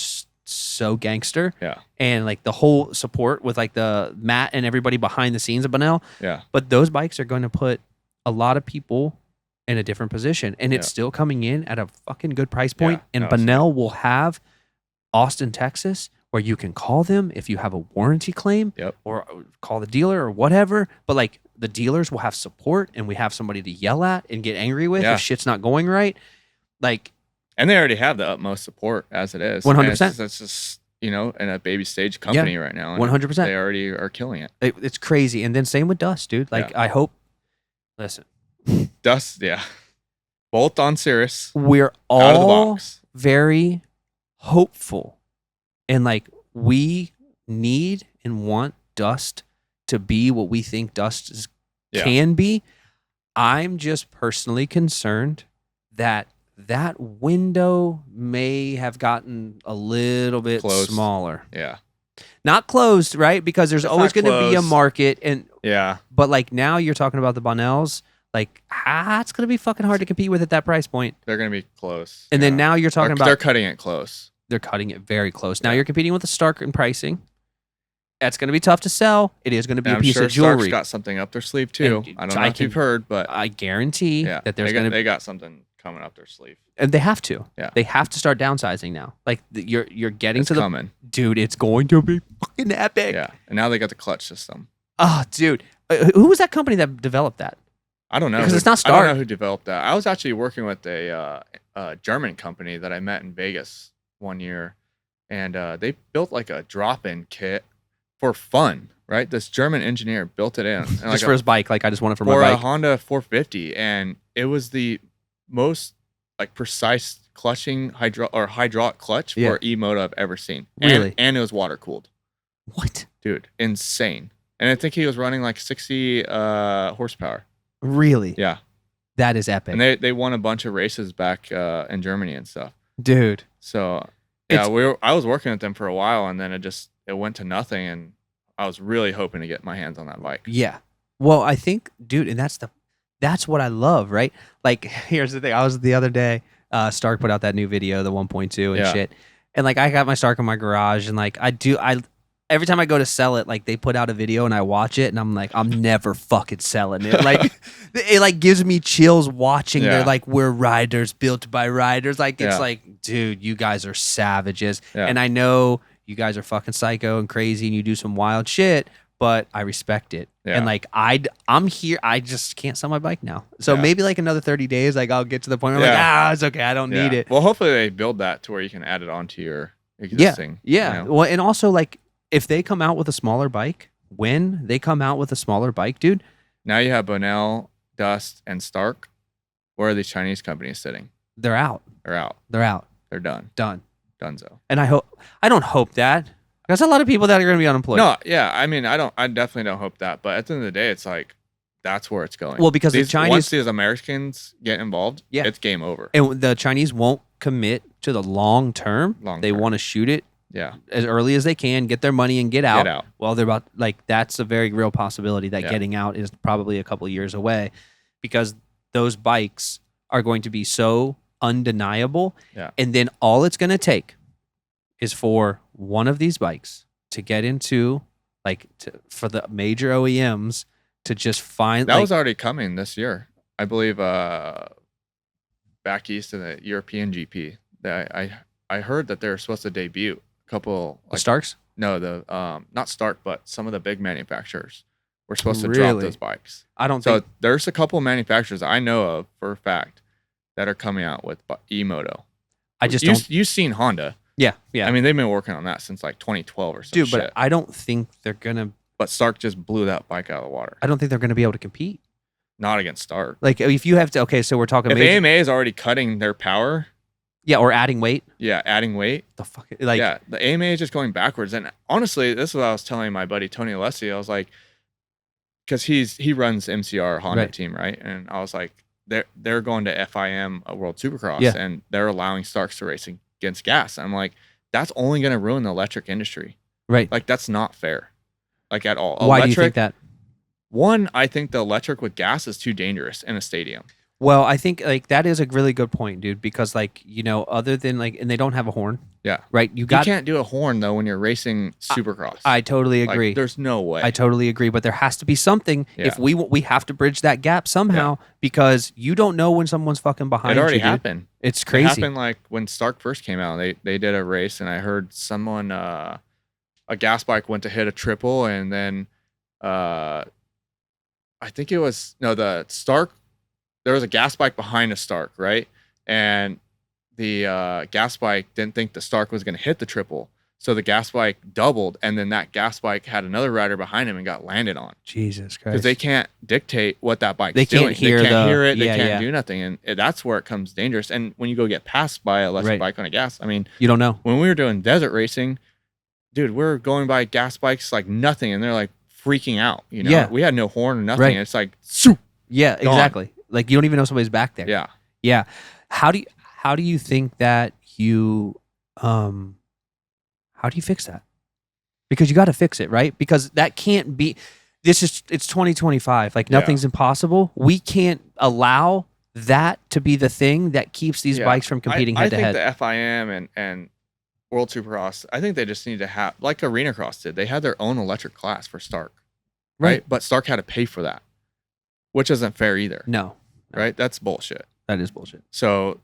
so gangster. Yeah. And like the whole support with like the Matt and everybody behind the scenes of Bonnell. Yeah. But those bikes are going to put a lot of people in a different position. And it's still coming in at a fucking good price point. And Bonnell will have Austin, Texas, where you can call them if you have a warranty claim or call the dealer or whatever. But like the dealers will have support and we have somebody to yell at and get angry with if shit's not going right. Like, and they already have the utmost support as it is. 100%. It's just, in a baby stage company right now. 100%. They already are killing it. It's crazy. And then same with Dust, dude. Like, I hope, listen. Dust, both on Cirrus. We're all very hopeful. And like, we need and want Dust to be what we think Dust can be. I'm just personally concerned that that window may have gotten a little bit Closed. smaller. Yeah. Not closed, right? Because there's always going to be a market. Yeah. But like now you're talking about the Bonnells. Like, it's going to be fucking hard to compete with at that price point. They're going to be close. And then now you're talking about... They're cutting it close. They're cutting it very close. Now you're competing with a Stark in pricing. That's going to be tough to sell. It is going to be a piece of jewelry. Stark's got something up their sleeve too. I don't know if you've heard, but I guarantee that there's going to... They got something coming up their sleeve. And they have to. Yeah. They have to start downsizing now. Like, you're getting it's to the... coming. Dude, it's going to be fucking epic. Yeah. And now they got the clutch system. Oh, dude. Who was that company that developed that? I don't know. Because it's not Stark. I don't know who developed that. I was actually working with a German company that I met in Vegas one year, and they built like a drop-in kit for fun, right? This German engineer built it in. And just for his bike. Like, I just want it for my bike. For a Honda 450, and it was the most like precise clutching hydraulic clutch for E-moto I've ever seen. Really? And it was water-cooled. What? Dude, insane. And I think he was running like 60 horsepower. Really? Yeah. That is epic. And they won a bunch of races back in Germany and stuff. Dude. So yeah, I was working with them for a while, and then it went to nothing, and I was really hoping to get my hands on that bike. Yeah. Well, I think, dude, and that's what I love, right? Like, here's the thing. I was the other day, Stark put out that new video, the 1.2 and shit. And like, I got my Stark in my garage, and like, every time I go to sell it, like, they put out a video and I watch it, and I'm like, I'm never fucking selling it. Like, it like gives me chills watching. Yeah. They're like, we're riders built by riders. Like, it's Yeah. like, dude, you guys are savages. Yeah. And I know you guys are fucking psycho and crazy and you do some wild shit, but I respect it. Yeah. And like, I'm here. I just can't sell my bike now. So maybe like another 30 days, like, I'll get to the point where I'm like, it's okay. I don't need it. Well, hopefully they build that to where you can add it onto your existing. Yeah. You know? Well, and also, like, if they come out with a smaller bike, when they come out with a smaller bike, dude. Now you have Bonnell, Dust, and Stark. Where are these Chinese companies sitting? They're out. They're out. They're out. They're done. Done. Dunzo. And I don't hope that. There's a lot of people that are going to be unemployed. No, yeah. I mean, I definitely don't hope that. But at the end of the day, it's like, that's where it's going. Well, because the Chinese... Once these Americans get involved, it's game over. And the Chinese won't commit to the long term. They want to shoot it as early as they can, get their money and get out. Well, they're about, like, that's a very real possibility that getting out is probably a couple of years away, because those bikes are going to be so undeniable. Yeah. And then all it's going to take is for one of these bikes to get into, like, for the major OEMs to just find... That was already coming this year. I believe back east in the European GP. I heard that they're supposed to debut a couple... the Starks? No, the not Stark, but some of the big manufacturers were supposed to drop those bikes. I don't think... So there's a couple manufacturers I know of for a fact that are coming out with E-moto. I just don't... You've seen Honda. Yeah. I mean, they've been working on that since like 2012 or something. Dude, but I don't think they're going to... But Stark just blew that bike out of the water. I don't think they're going to be able to compete. Not against Stark. Like, if you have to... Okay, so we're talking... If AMA is already cutting their power... Yeah, or adding weight. Yeah, adding weight. The fuck... Like, yeah, the AMA is just going backwards. And honestly, this is what I was telling my buddy Tony Alessi. I was like... Because he runs MCR Honda team, right? And I was like, they're going to FIM World Supercross, and they're allowing Starks to race against gas. I'm like, that's only going to ruin the electric industry. Right. Like, that's not fair. Like, at all. Why do you think that? One, I think the electric with gas is too dangerous in a stadium. Well, I think, like, that is a really good point, dude, because, like, you know, other than, like, and they don't have a horn. Yeah. Right? You can't do a horn, though, when you're racing Supercross. I totally agree. Like, there's no way. I totally agree, but there has to be something. If we have to bridge that gap somehow, because you don't know when someone's fucking behind you. It already happened. It's crazy. It happened, like, when Stark first came out. They did a race, and I heard someone, a gas bike went to hit a triple, and then I think it was, no, the Stark, there was a gas bike behind a Stark, right? And the gas bike didn't think the Stark was going to hit the triple. So the gas bike doubled, and then that gas bike had another rider behind him and got landed on. Jesus Christ. Because they can't dictate what that bike's doing. They can't hear it. They Yeah, can't do nothing. And that's where it comes dangerous. And when you go get passed by a electric bike on a gas, I mean... You don't know. When we were doing desert racing, dude, we're going by gas bikes like nothing, and they're like freaking out. You know, we had no horn or nothing. Right. And it's like, Shoo! Yeah, exactly. Like you don't even know somebody's back there. Yeah. Yeah. How do you think that you how do you fix that? Because you got to fix it, right? Because that can't be. It's 2025. Like nothing's impossible. We can't allow that to be the thing that keeps these bikes from competing head to head. I think the FIM and World Supercross, I think they just need to have, like Arena Cross did, they had their own electric class for Stark. Right? But Stark had to pay for that, which isn't fair either. No. Right? That's bullshit. That is bullshit. So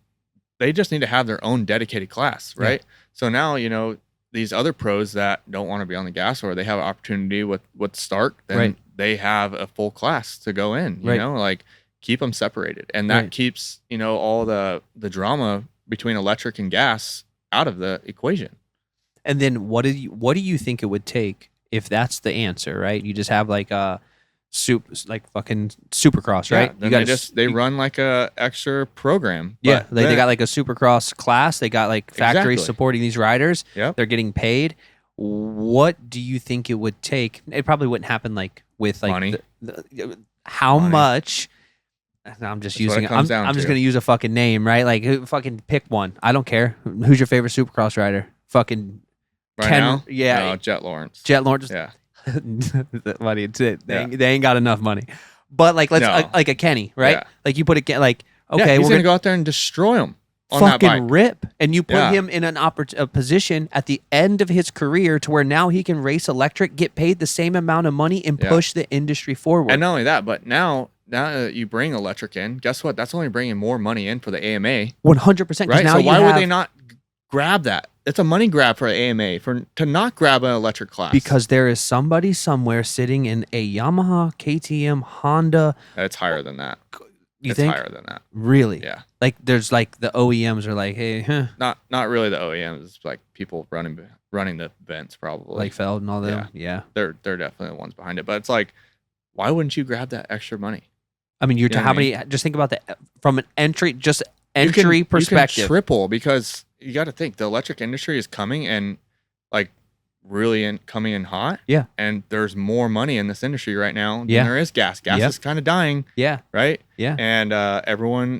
they just need to have their own dedicated class, right? Yeah. So now, you know, these other pros that don't want to be on the gas, or they have an opportunity with Stark, then they have a full class to go in, you know, like keep them separated. And that keeps, you know, all the drama between electric and gas out of the equation. And then what do you think it would take if that's the answer, right? You just have like a fucking Supercross, right? Then they run like a extra program. Yeah, like they got like a Supercross class. They got like factories supporting these riders. Yep. They're getting paid. What do you think it would take? It probably wouldn't happen like with like money. How much? I'm just using. I'm just gonna use a fucking name, right? Like fucking pick one. I don't care. Who's your favorite Supercross rider? Fucking now? Yeah, no, Jet Lawrence. Jet Lawrence. Yeah. Money. They ain't got enough money. But like like a Kenny, right? Yeah. Like you put it like okay, he's gonna go out there and destroy him. Fucking rip, and you put him in a position at the end of his career to where now he can race electric, get paid the same amount of money, and push the industry forward. And not only that, but now that you bring electric in, guess what? That's only bringing more money in for the AMA. 100%. Right. So why would they not grab that? It's a money grab for the AMA to not grab an electric class. Because there is somebody somewhere sitting in a Yamaha, KTM, Honda. It's higher than that. You think? Higher than that. Really? Yeah. Like there's like the OEMs are like, hey, Not really the OEMs. It's like people running the events probably. Like Feld and all them. Yeah. They're definitely the ones behind it. But it's like, why wouldn't you grab that extra money? I mean, just think about that from an entry perspective. You can triple, because you got to think the electric industry is coming and like really coming in hot. Yeah. And there's more money in this industry right now than there is gas. Gas is kind of dying. Yeah. Right. Yeah. And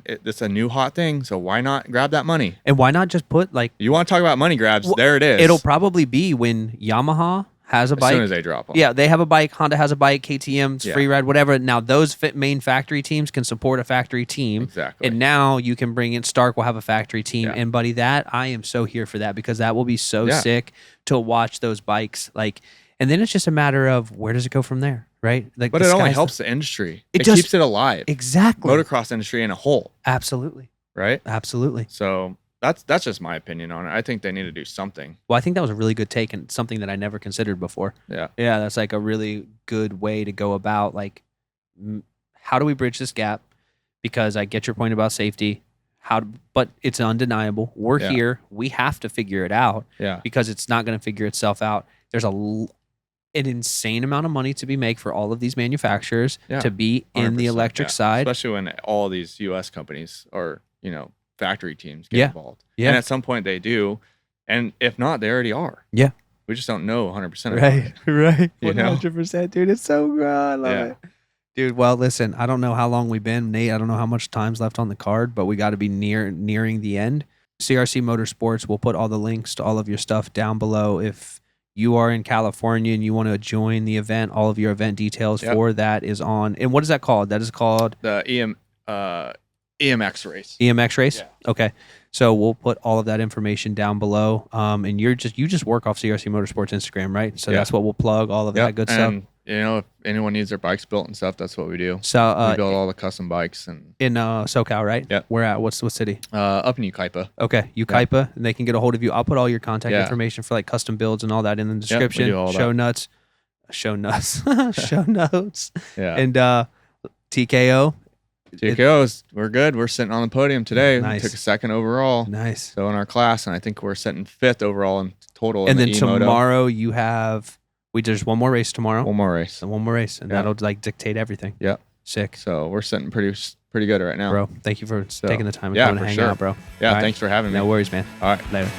it's a new hot thing. So why not grab that money? And why not just put like, you want to talk about money grabs? There it is. It'll probably be when Yamaha has a bike. As soon as they drop them. Yeah, they have a bike. Honda has a bike. KTM's free ride, whatever. Now those main factory teams can support a factory team. Exactly. And now you can bring in Stark will have a factory team. Yeah. And buddy, I am so here for that, because that will be so sick to watch those bikes. Like, and then it's just a matter of where does it go from there, right? Like, but it only helps the industry. It keeps it alive. Exactly. Motocross industry in a whole. Absolutely. Right. Absolutely. So that's just my opinion on it. I think they need to do something. Well, I think that was a really good take and something that I never considered before. Yeah. Yeah, that's like a really good way to go about, like, how do we bridge this gap? Because I get your point about safety, but it's undeniable. We're here. We have to figure it out. Yeah. Because it's not going to figure itself out. There's an insane amount of money to be made for all of these manufacturers to be in the electric side. Especially when all these U.S. companies are, factory teams get involved. Yeah. And at some point they do. And if not, they already are. Yeah. We just don't know 100% about it. Right. 100%, dude. It's so good. I love it. Dude, well, listen, I don't know how long we've been. Nate, I don't know how much time's left on the card, but we got to be nearing the end. CRC Motorsports, we'll put all the links to all of your stuff down below. If you are in California and you want to join the event, all of your event details for that is on. And what is that called? That is called? The EMX race. EMX race? Yeah. Okay. So we'll put all of that information down below. And you just work off CRC Motorsports Instagram, right? So that's what we'll plug, all of that good stuff. If anyone needs their bikes built and stuff, that's what we do. So we build all the custom bikes and in SoCal, right? Yeah. Where at? What city? Up in Ukaipa. Okay, Ukaipa, and they can get a hold of you. I'll put all your contact information for like custom builds and all that in the description. We do all show that. show notes. Yeah. And TKO. We're good. We're sitting on the podium today. Nice. We took a second overall. Nice. So in our class, and I think we're sitting fifth overall in total. And then E-moto. tomorrow you have there's one more race tomorrow. One more race. And that'll like dictate everything. Yep. Sick. So we're sitting pretty good right now. Bro, thank you for taking the time and coming to hang out, bro. Yeah, all thanks for having me. No worries, man. All right. Later.